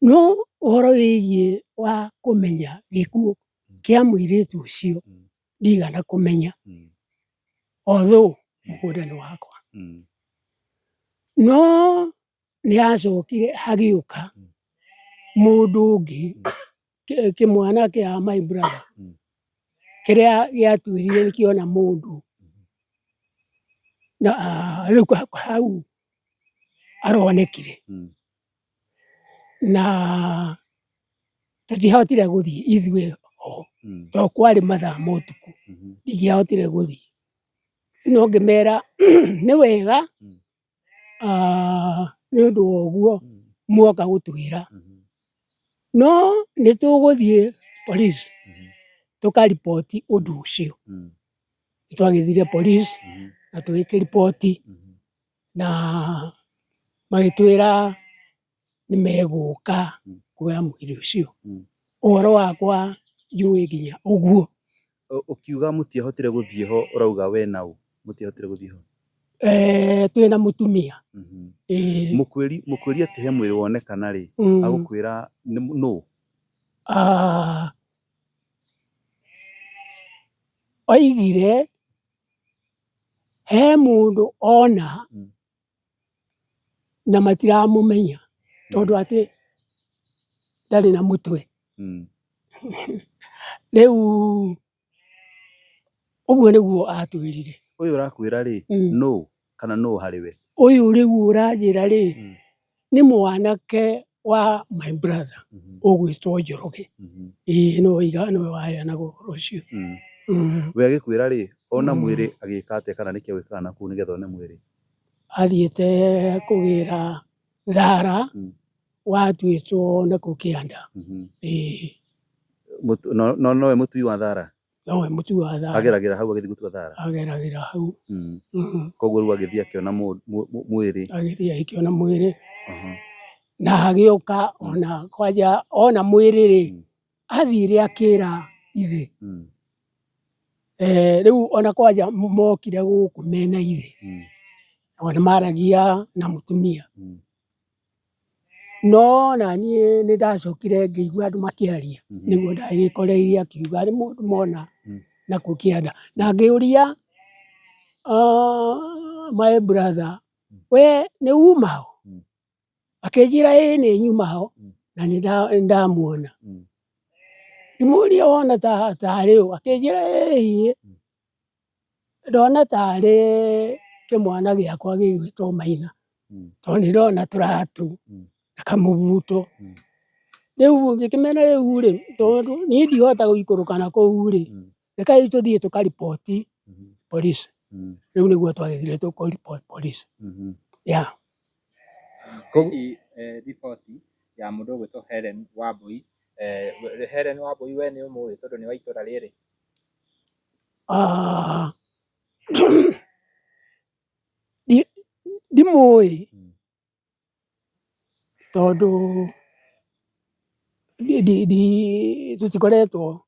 S10: no å horo wä giä wa kå menya gä kuå kä a må irä tu å cio ndigana kå menya othå må gå nda nä wakwa no nä acokire hagä å ka må ndå å ngä kä mwana kä a my brother kä rä a gä atuä rire nä kä ona må ndå na rä u hau aronekire na tũtiahotire gũthiĩ ithuĩ ho tondũ kwarĩ mathaa ma ũtukũ ndingĩahotire gũthiĩ no ngĩmera nĩ wega nĩ ũndũ wa ũguo muoka gũtwĩra no nĩ tũgũthiĩ police tũkariboti ũndũ ũcio. Nĩ twagĩthire police na tũgĩkĩriboti na magĩtwĩra nĩ megũka kuoya mwĩrĩ ũcio. Ũhoro wakwa njũĩ nginya ũguo.
S2: Ũkiuga mũtiahotire gũthiĩ ho ũrauga we na ũ mũtiahotire gũthiĩ ho?
S10: Twĩna mũtumia.
S2: Mũkwĩri atĩ he mwĩrĩ wonekana rĩ agũkwĩra nũ?
S10: Oigire he mũndũ ona na matiramũmenya tondũ atĩ ndarĩ na mũtwe. Rĩu ũguo nĩguo atwĩrire.
S2: Ũyũ ũrakwĩra rĩ nũ kana nũ harĩ we?
S10: Ũyũ rĩu ũranjĩra rĩ nĩ mwanake wa my brother ũgwĩtwo Njoroge. Nĩwe waheanaga ũhoro ũcio.
S2: We agĩkwĩra rĩ ona mwĩrĩ agĩka atĩa kana nĩkĩ agwĩkaga nakũu nĩgetha one mwĩrĩ?
S10: Athiĩte kũgĩra thara watuĩtwo nakũu kĩanda.
S2: Nowe mũtui wa thara?
S10: Nowe mũtui wa thara.
S2: Ageragĩra hau agĩthiĩ gũtua thara?
S10: Ageragĩra hau.
S2: Koguo rĩu agĩthiĩ akĩona mwĩrĩ?
S10: Agĩthiĩ akĩona mwĩrĩ na agĩũka ona kwanja ona mwĩrĩ rĩ athire akĩra ithe. Rĩu ona kwanja mokire gũkũ mena ithe ona maragia na mũtumia no naniĩ nĩ ndacokire ngĩigua andũ makĩaria nĩguo ndagĩkoreire akiuga nĩ mũndũ mona nakũu kĩanda na ngĩũria my brother we nĩ uma ho? Akĩnjĩra ĩ nĩ nyuma ho na nĩ ndamuona. Ngĩmũria wona tarĩ ũ? Akĩnjĩra ĩ ndona tarĩ kĩmwana gĩakwa gĩgwĩtwo Maina tondũ nĩ ndona tũratũ na kamũbuto. Rĩu ngĩkĩmena rĩu rĩ tondũ niĩ ndihota gũikũrũka nakũu rĩ rekei tũthiĩ tũkariboti police. Rĩu nĩguo twagĩthire tũkariboti police.
S4: Riboti ya mũndũ ũgwĩtwo Hellen Wambui. Hellen Wambui we nĩ ũmũĩ tondũ nĩ wa itũra rĩrĩ?
S10: Ndimũĩ tondũ tũtikoretwo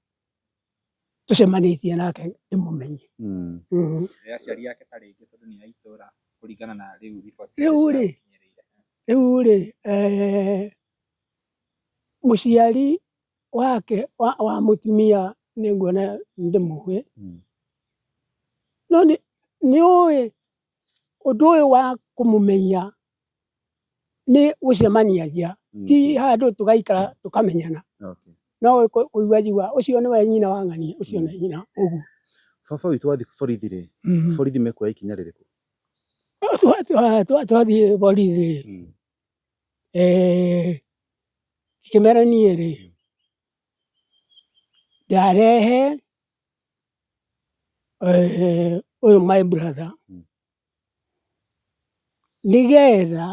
S10: tũcemanĩtie nake ndĩmũmenye.
S4: Aciari ake ta rĩngĩ tondũ nĩ a itũra kũringana na rĩu riboti?
S10: Rĩu rĩ mũciari wake wa mũtumia nĩ nguona ndĩmũĩ no nĩ ũĩ ũndũ ũyũ wa kũmũmenya nĩ gũcemania nja ti handũ tũgaikara tũkamenyana. No kũigua njiuga ũcio nĩwe nyina wa ng'ania ũcio nĩ nyina ũguo.
S2: Baba witũ wathiĩ borithi rĩ borithi mekuoya ikinya rĩrĩkũ?
S10: Twathiĩ borithi rĩ ngĩmera niĩ rĩ ndarehe ũyũ my brother nĩgetha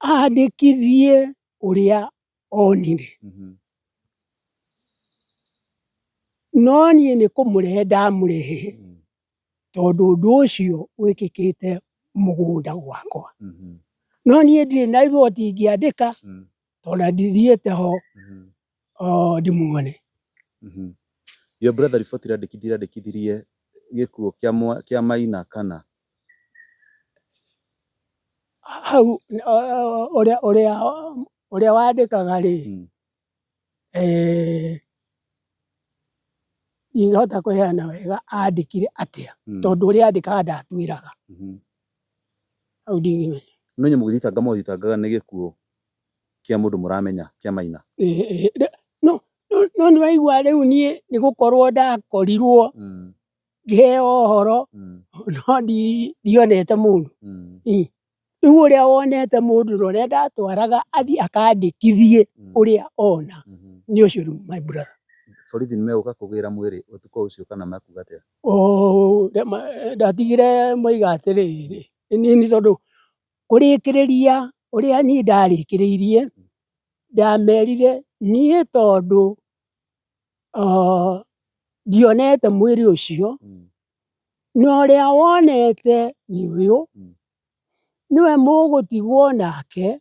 S10: andĩkithie ũrĩa onire. No niĩ nĩ kũmũrehe ndamũrehe tondũ ũndũ ũcio wĩkĩkĩte mũgũnda gwakwa. No niĩ ndirĩ na riboti ingĩandĩka tondũ ndithiĩte ho ndĩmuone.
S2: Your brother riboti irandĩkithirie gĩkuũ kĩa Maina kana?
S10: Hau ũrĩa wandĩkaga rĩ, ingĩhota kũheana wega andĩkire atĩa tondũ ũrĩa andĩkaga ndatwĩraga. Hau ndingĩmenya.
S2: No nyamũ gũthitanga mũthitangaga nĩ gĩkuũ kĩa mũndũ mũramenya kĩa Maina?
S10: No nĩwaigua rĩu niĩ nĩ gũkorwo ndakorirwo ngĩheo ũhoro no ndionete mũndũ. Rĩu ũrĩa wonete mũndũ na ũrĩa ndatwaraga athiĩ akandĩkithie ũrĩa ona nĩ ũcio rĩu my brother.
S2: Borithi nĩmegũka kũgĩra mwĩrĩ ũtukũ ũcio kana makuga atĩa?
S10: Ndatigire moiga atĩrĩrĩ, nĩ tondũ kũrĩkĩrĩria ũrĩa niĩ ndarĩkĩrĩirie ndamerire niĩ tondũ ndionete mwĩrĩ ũcio na ũrĩa wonete nĩ ũyũ, niwe mũgũtigwo nake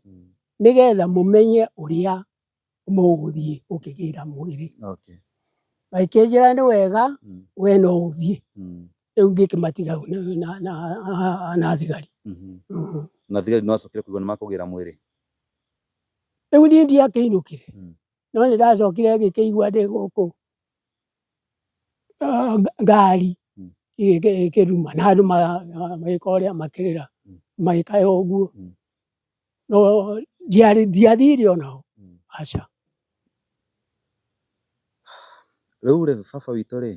S10: nĩgetha mũmenye ũrĩa mũgũthiĩ gũkĩgĩra mwĩrĩ. Makĩnjĩra nĩ wega we no ũthiĩ. Rĩu ngĩkĩmatiga na thigari.
S2: Na thigari no acokire kuigua nĩ makũgĩra mwĩrĩ?
S10: Rĩu niĩ ndiakĩinũkire no nĩ ndacokire ngĩkĩigua ndĩ gũkũ ngari ĩkĩruma na andũ magĩka ũrĩa makĩrĩra magĩkaya ũguo. No ndiathire onao, aca.
S2: Rĩu rĩ baba witũ rĩ,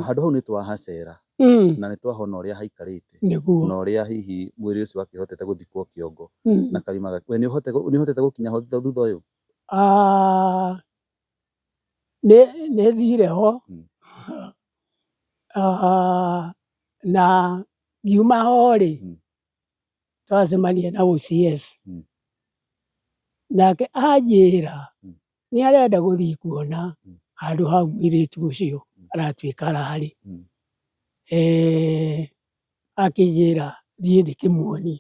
S2: handũ hau nĩ twahacera na nĩ twahona ũrĩa haikarĩte na ũrĩa hihi mwĩrĩ ũcio wakĩhotete gũthikwo kĩongo na karima. We nĩ ũhotete gũkinya ho thutha ũyũ?
S10: Nĩ thire ho na ngiuma ho rĩ twacemania na OCS nake anjĩra nĩ arenda gũthiĩ kuona handũ hau mũirĩtu ũcio aratuĩka ararĩ. Akĩnjĩra thiĩ ndĩkĩmuonie.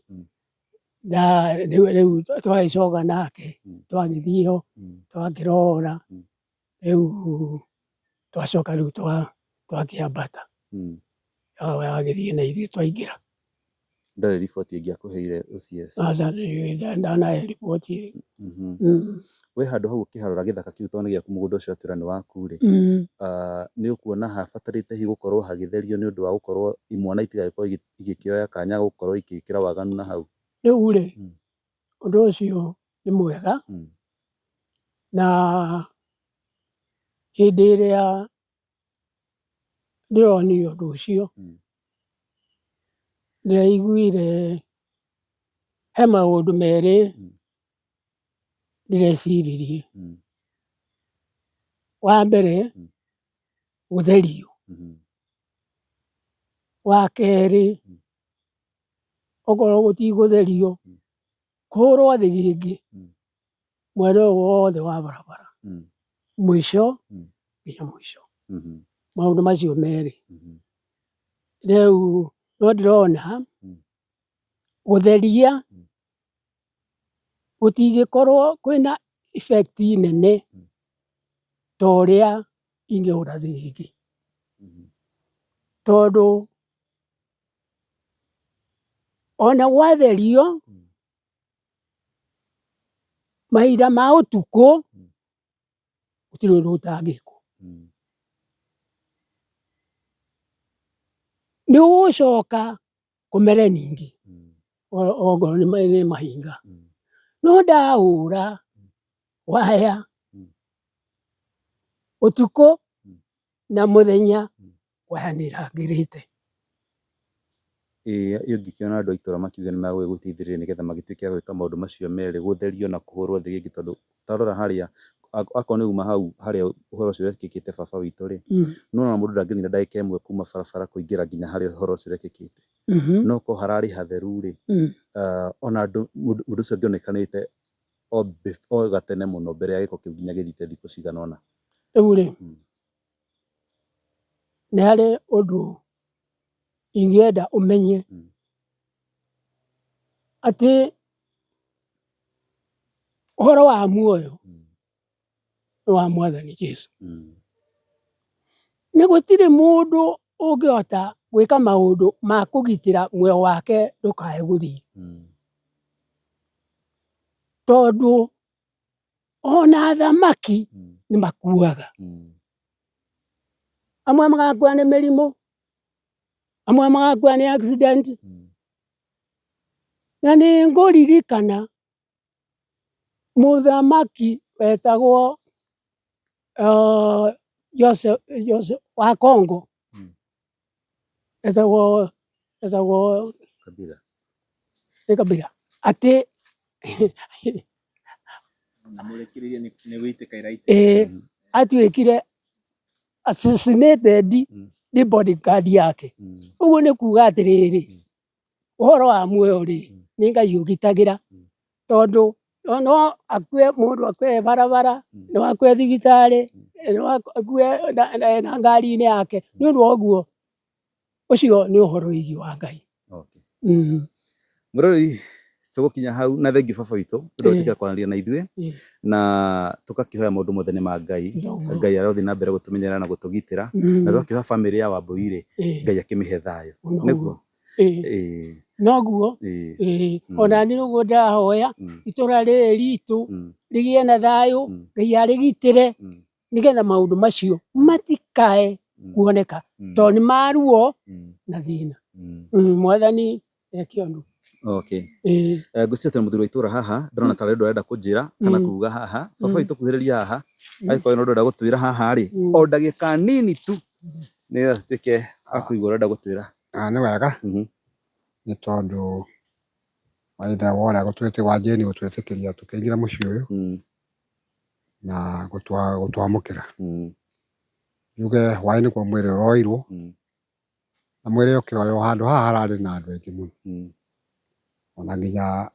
S10: Rĩu twagĩcoka nake twagĩthiĩ ho twakĩrora rĩu twacoka rĩu twakĩambata agĩthiĩ na ithuĩ twaingĩra.
S2: Ndarĩ riboti ĩngĩ akũheire OCS?
S10: Aca ndanahe riboti.
S2: We handũ hau ũkĩharũra gĩthaka kĩu tondũ nĩ gĩaku mũgũnda ũcio atwĩra nĩ waku rĩ, nĩ ũkuona habatarĩte hihi gũkorwo hagĩtherio nĩ ũndũ wa gũkorwo imwana itigagĩkorwo igĩkĩoya kanya gũkorwo igĩkĩra waganu na hau?
S10: Rĩu rĩ ũndũ ũcio nĩ mwega na hĩndĩ ĩrĩa ndĩronire ũndũ ũcio ndĩraiguire he maũndũ merĩ ndĩreciririe. Wa mbere gũtherio, wa kerĩ okorwo gũtigũtherio kũhũrwo thĩgĩngĩ mwena ũyũ wothe wa barabara mũico nginya mũico. Maũndũ macio merĩ rĩu no ndĩrona gũtheria gũtingĩkorwo kwĩna effect nene ta ũrĩa ingĩhũra thĩgĩngĩ tondũ ona gwatherio mahinda ma ũtukũ gũtirĩ ũndũ ũtangĩkwo. Nĩ ũgũcoka kũmere ningĩ okorwo nĩ mahinga no ndahũra waya ũtukũ na mũthenya waya nĩ ĩrangĩrĩte.
S2: Ũngĩkĩona andũ a itũra makiuga nĩ megũgũteithĩrĩria nĩgetha magĩtuĩke a gwĩka maũndũ macio merĩ, gũtherio na kũhũrwo thĩgĩngĩ, tondũ tarora harĩa akorwo nĩ uma hau harĩa ũhoro ũcio wekĩkĩte baba witũ rĩ, nĩwona mũndũ ndangĩninda ndagĩka ĩmwe kuma barabara kũingĩra nginya harĩa ũhoro ũcio wekĩkĩte. no ko harari hatheru ri ona mundu ucio ngionekanite o gatene muno mbere ya giko kiu nginya githite thikũ cigana ona
S10: rĩu rĩ nĩ harĩ ũndũ ingĩenda ũmenye atĩ ũhoro wa muoyo nĩ wa Mwathani Jesũ. Nĩ gũtirĩ mũndũ ũngĩhota gwĩka maũndũ ma kũgitĩra muoyo wake ndũkae gũthiĩ. Tondũ ona thamaki nĩ makuaga. Amwe magakua nĩ mĩrimũ, amwe magakua nĩ accident. Na nĩ ngũririkana mũthamaki wetagwo Joseph wa Congo. Etagwo Kabila. Atĩ atuĩkire assassinated nĩ bodyguard yake. Ũguo nĩ kuuga atĩrĩrĩ ũhoro wa muoyo rĩ nĩ Ngai ũgitagĩra. Tondũ no akue mũndũ akue barabara, no akue thibitarĩ, no akue na ngari-inĩ yake. Nĩ ũndũ wa ũguo ũcio nĩ ũhoro wĩgiĩ wa Ngai.
S2: Mũrori tũgũkinya hau na thengiũ baba witũ ũndũ ũtĩkĩra kwaranĩria na ithuĩ na tũgakĩhoya maũndũ mothe nĩ ma Ngai. Ngai arothiĩ na mbere gũtũmenyerera na gũtũgitĩra na tũgakĩhoya bamĩrĩ ya Wambũi rĩ Ngai akĩmĩhe thayũ. Nĩguo
S10: noguo ona niĩ ũguo ndahoya itũra rĩrĩ ritũ rĩgĩe na thayũ, Ngai arĩgitĩre nĩgetha maũndũ macio matikae kuoneka tondũ nĩ maruo na thĩna. Mwathani eke ũndũ.
S2: Ngwĩciria twĩna mũthuri wa itũra haha ndĩrona tarĩ ũndũ arenda kũnjĩra kana kuuga haha. Baba witũ kuhĩrĩria haha angĩkorwo nĩ ũndũ ũrenda gũtwĩra haha rĩ o ndagĩka nini tu nĩgetha tuĩke a kũigua ũrenda gũtwĩra.
S9: Nĩ wega nĩ tondũ maithe wa ũrĩa gũtwĩtĩ wa Jane gũtwĩtĩkĩria tũkĩingĩra mũciĩ ũyũ na gũtwamũkĩra. Njuge hwaĩ-inĩ kwa mwĩrĩ ũroirwo na mwĩrĩ ũkĩroywo handũ haha hararĩ na andũ aingĩ mũno. Ona nginya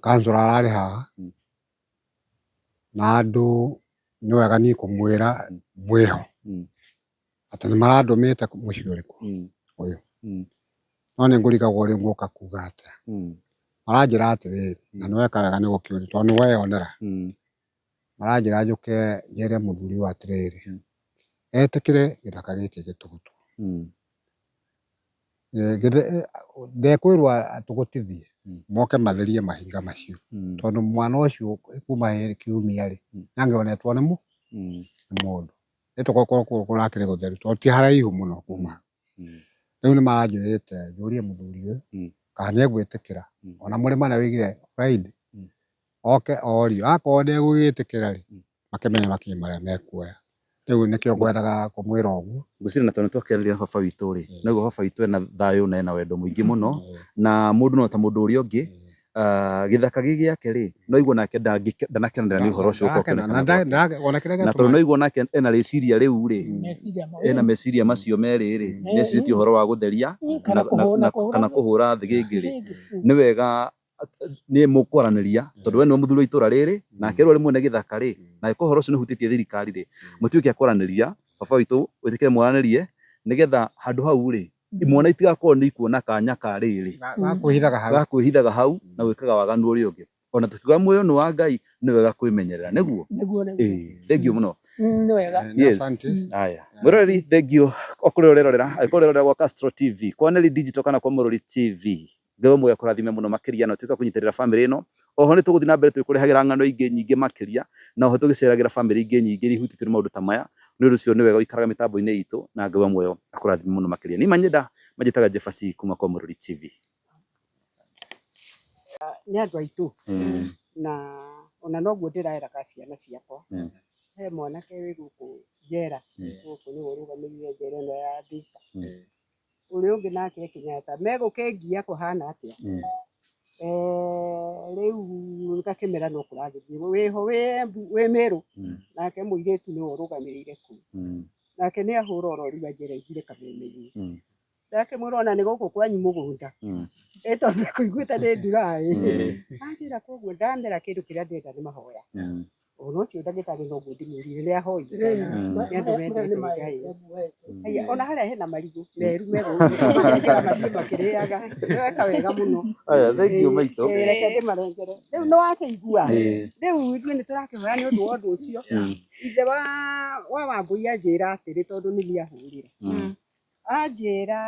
S9: kansũra ararĩ haha na andũ nĩ wega niĩ kũmwĩra mwĩho atĩ nĩ marandũmĩte mũciĩ ũrĩkũ ũyũ. No nĩ ngũrigagwo rĩu ngũka kuuga atĩa. Maranjĩra atĩrĩrĩ na nĩ weka wega nĩ gũkĩũria tondũ nĩ weyonera. Maranjĩra njũke njĩre mũthuri ũyũ atĩrĩrĩ etĩkĩre gĩthaka gĩkĩ gĩtũgũtwo. Ndekwĩrwo tũgũtithie moke matherie mahinga macio tondũ mwana ũcio kuma kiumia rĩ nĩangĩonetwo nĩ mũndũ. Nĩtũgũkorwo kũrakĩrĩ gũtheru tondũ ti haraihu mũno kuma. Rĩu nĩ maranjĩrĩte njũrie mũthuri ũyũ kana nĩegwĩtĩkĩra ona mũrĩma nĩ wĩigire Friday oke orio. Akorwo ndegũgĩtĩkĩra rĩ makĩmenye makinya marĩa mekuoya. Rĩu nĩkĩo ngwendaga kũmwĩra ũguo.
S2: Ngwĩciria na tondũ nĩtwakĩaranĩria na baba witũ rĩ noguo baba witũ ena thayũ na ena wendo mũingĩ mũno na mũndũ no ta mũndũ ũrĩa ũngĩ. Gĩthaka gĩkĩ gĩake rĩ noigua nake ndanakenanĩra nĩ ũhoro ũcio na tondũ noigua nake ena rĩciria rĩu rĩ ena meciria macio merĩ rĩ nĩecirĩtie ũhoro wa gũtheria kana kũhũra thĩgĩngĩ rĩ nĩ wega nĩ mũkwaranĩria tondũ we nĩwe mũthuri wa itũra rĩrĩ nake rĩu arĩ mwene gĩthaka rĩ na angĩkorwo ũhoro ũcio nĩũhutĩtie thirikari rĩ mũtuĩke a kwaranĩria. Baba witũ wĩtĩkĩre mwaranĩrie nĩgetha handũ hau rĩ imwana itigakorwo nĩ ikuona kanya ka rĩrĩ gakwĩhithaga hau na gwĩkaga waganu ũrĩa ũngĩ. Ona tũkiuga muoyo nĩ wa Ngai nĩ wega kwĩmenyerera nĩguo. Thengiũ mũno. Haya mwĩroreri thengiũ okũrĩa ũrerorera angĩkorwo ũrerorera gwa Castro TV Kwaneri Digital kana kwa Mũrori TV. Ngai mũwe akũrathime mũno makĩria na ũtuĩke kũnyitĩrĩra bamĩrĩ ĩno. Oho nĩ tũgũthiĩ na mbere twĩkũrehagĩra ng'ano ingĩ nyingĩ makĩria na oho tũgĩceragĩra bamĩrĩ ingĩ nyingĩ iria ihutĩtio nĩ maũndũ ta maya. Nĩ ũndũ ũcio nĩ wega ũikaraga mĩtambo-inĩ itũ na Ngai muoyo akũrathime mũno makĩria. Niĩ manyenda manjĩtaga Jefasi kuma kwa Mũrori TV.
S10: Nĩ andũ aitũ na ona noguo ndĩraeraga ciana ciakwa. He mwanake wĩ gũkũ njera gũkũ nĩwe ũrũgamĩrĩire njera ĩno ya Thika. Ũrĩa ũngĩ nake Kenyatta megũkĩngia kũhana atĩa. Rĩu ngakĩmera no kũragĩthiĩ wĩho wĩ Mĩrũ nake mũirĩtu nĩwe ũrũgamĩrĩire kũu nake nĩ ahũra ũrori wa njĩra igire kameme-inĩ. ndake murona ni guku kwanyu mugunda tondu kuiguita ni ndurai anjira koguo ndamera kindu kiria ndenda ni mahoya ono cio ndagitari no ngundimurire ni ahoire ni andu mendete Ngai aya ona haria hena marigu meru mego makiriaga weka wega muno
S2: aya thank you maito
S10: reke ndimarengere riu no wakeigua riu ithuĩ nĩ tũrakĩhoya nĩ ũndũ wa ũndũ ũcio ithe wa Wambui anjĩra atĩrĩ tondũ nĩ niĩ ahũrĩra anjĩra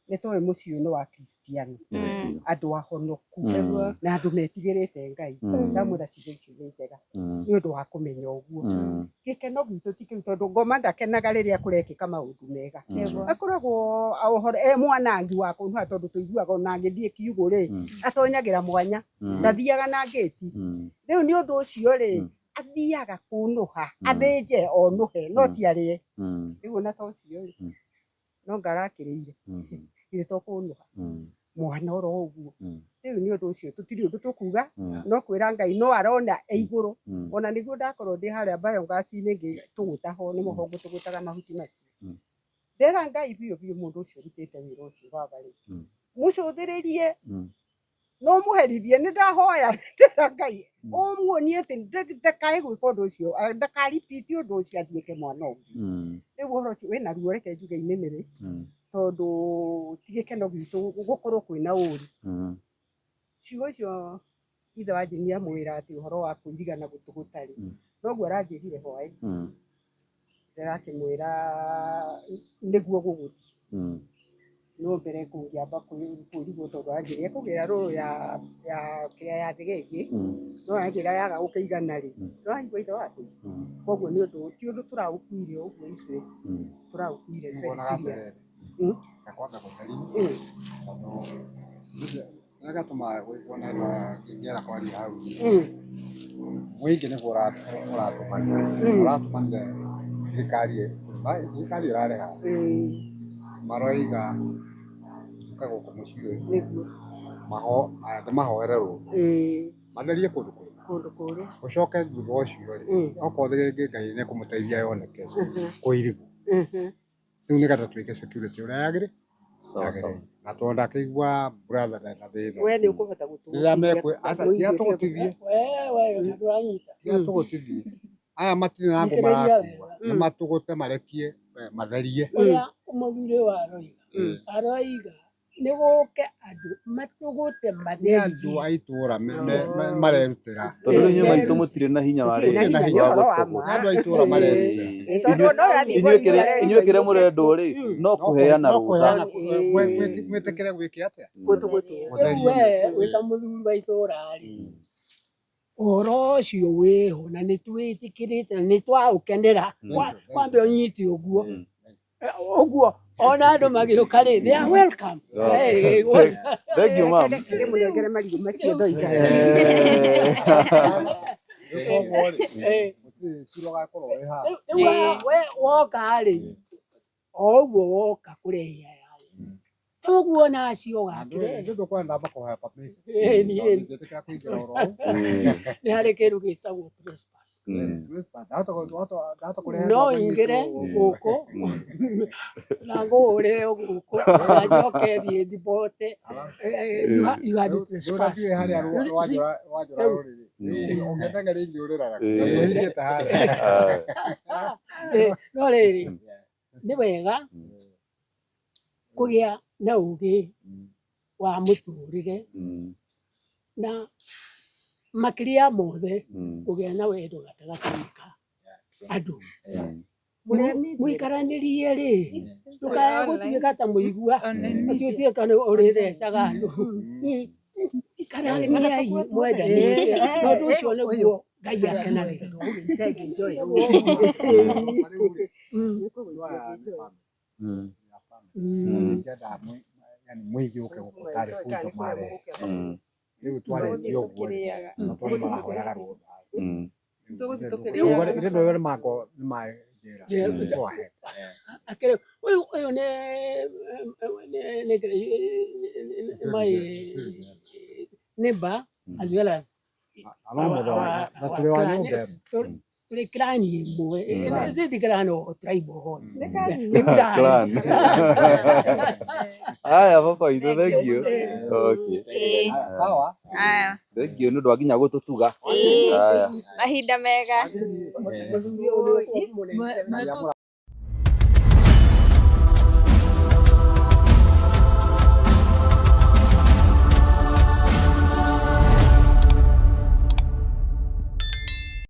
S10: nĩ tũĩ mũciĩ ũyũ nĩ wa Kristiano andũ ahonoku na andũ metigĩrĩte Ngai ndamwĩra ciugo icio nĩ njega nĩ ũndũ wa kũmenya ũguo gĩkeno gitũ ti kĩu tondũ ngoma ndakenaga rĩrĩa kũrekĩka maũndũ mega akoragwo mwanangi wa kũnũha tondũ tũiguaga ona agĩthiĩ kiugũ rĩ atonyagĩra mwanya ndathiaga na ngĩti rĩu nĩ ũndũ ũcio rĩ athiaga kũnũha athĩnje onũhe no ti arĩe rĩu ona ta ũcio rĩ no ngarakĩrĩire githĩ to kũnũha mwana oro ũguo rĩu nĩ ũndũ ũcio tũtirĩ ũndũ tũkuga no kwĩra Ngai no arona igũrũ ona nĩguo ndakorwo ndĩ harĩa biogas-inĩ ngĩtũgũtaho nĩ mũhongo tũgũtaga mahuti macio ndera Ngai biũ biũ mũndũ ũcio ũrutĩte wĩra ũcio baba rĩ mũcũthĩrĩrie no mũherithie nĩ ndahoya ndera Ngai ũmuonie atĩ ndakae gwĩka ũndũ ũcio ndakaripiti ũndũ ũcio athiĩke mwana ũngĩ rĩu ũhoro ũcio wĩna ruo reke njuge inĩnĩrĩ tondũ ti gĩkeno gitũ gũkorwo kwĩna ũru ciugo icio ithe wa Jeni amwĩra atĩ ũhoro wa kũirigana gũtũgũtarĩ noguo aranjĩrire hwaĩ ndĩrakĩmwĩra nĩguo gũgũthiĩ no mbere kũngĩamba kũrigwo tondũ anjĩrire kũgĩra rũrũ ya kĩrĩa ya thĩgĩngĩ no anjĩra yaga gũkĩigana rĩ no aigua ithe waku koguo nĩ ũndũ ti ũndũ tũraũkuire ũguo ici tũraũkuire serious
S9: kwamba gũtheri nagatũma gwĩkona ngĩngĩra kwaria hau mũingĩ nĩguo ũratũmanire thirikari ĩrareha maroiga ũka gũkũ mũciĩ ũyũ mahoere rũĩ matherie kũndũ kũrĩa ũcoke thutha ũcio rĩ okorwo thĩgĩngĩ Ngai nĩ kũmũteithia yoneke kũirigwo rĩu nĩgetha twĩke security ũrĩa yagĩrĩire na tondũ ndakĩigua brother na thĩna
S10: we nĩ ũkũhota
S9: tiga tũgũtithie aya matirĩ na ngũ marakua nĩ matũgũte marekie matherie
S10: ũrĩa mũthuri wa aroiga nĩ gũke andũ matũgũte matherie
S9: nĩ andũ a itũũra marerutĩra
S2: tondũ rĩu inyuĩ maitũ mũtirĩ na hinya wa rĩrĩ
S9: andũ a itũũra marerutĩra
S2: inyuĩ kĩrĩa mũrendwo rĩ no kũheana rũtha
S9: mwĩtĩkĩre gwĩke atĩa
S10: wĩta mũthuri wa itũũra rĩ ũhoro ũcio wĩho na nĩ twĩtĩkĩrĩte na nĩ twaũkenera kwambe ũnyiti ũguo ona andũ magĩũka rĩ they are welcome
S2: thank you ma'am
S10: mũnengere marigũ macio ndoiga we woka rĩ o ũguo woka kũrehia tũguona acio gakire
S9: ndũkwenda makũhoya papi
S10: nĩ harĩ kĩndũ gĩtagwo trespass no ingĩre gũkũ na ngũhũrĩre gũkũ na njoke thiĩ ndibote you had to trespass no rĩrĩ nĩ wega kũgĩa na ũgĩ wa mũtũrĩre na makĩria mothe kũgĩa na wendo gatagatĩ ka andũ mũikaranĩrie rĩ ndũkae gũtuĩka ta mũigua ũtuĩka nĩ ũrĩthecaga andũ ikaraniai mwendanĩte na ũndũ ũcio nĩguo Ngai akenagĩra
S9: mũingĩ ũke gũkũ tarĩ bunjo marehe rĩu twarĩtie ũguo na twarĩ marahoyaga rũtha rĩu nĩ mako nĩ manjĩra twahe
S10: ũyũ nĩ my neighbor as well as
S9: na tũrĩ wa nyũmba
S10: tũrĩ clan ĩmwe ĩndĩ clan o tribe hot
S2: Clan. Aya baba itũ thank you. Okay.
S11: Sawa. Aya.
S2: Thank you nĩ ũndũ wa nginya gũtũtuga.
S11: Mahinda mega.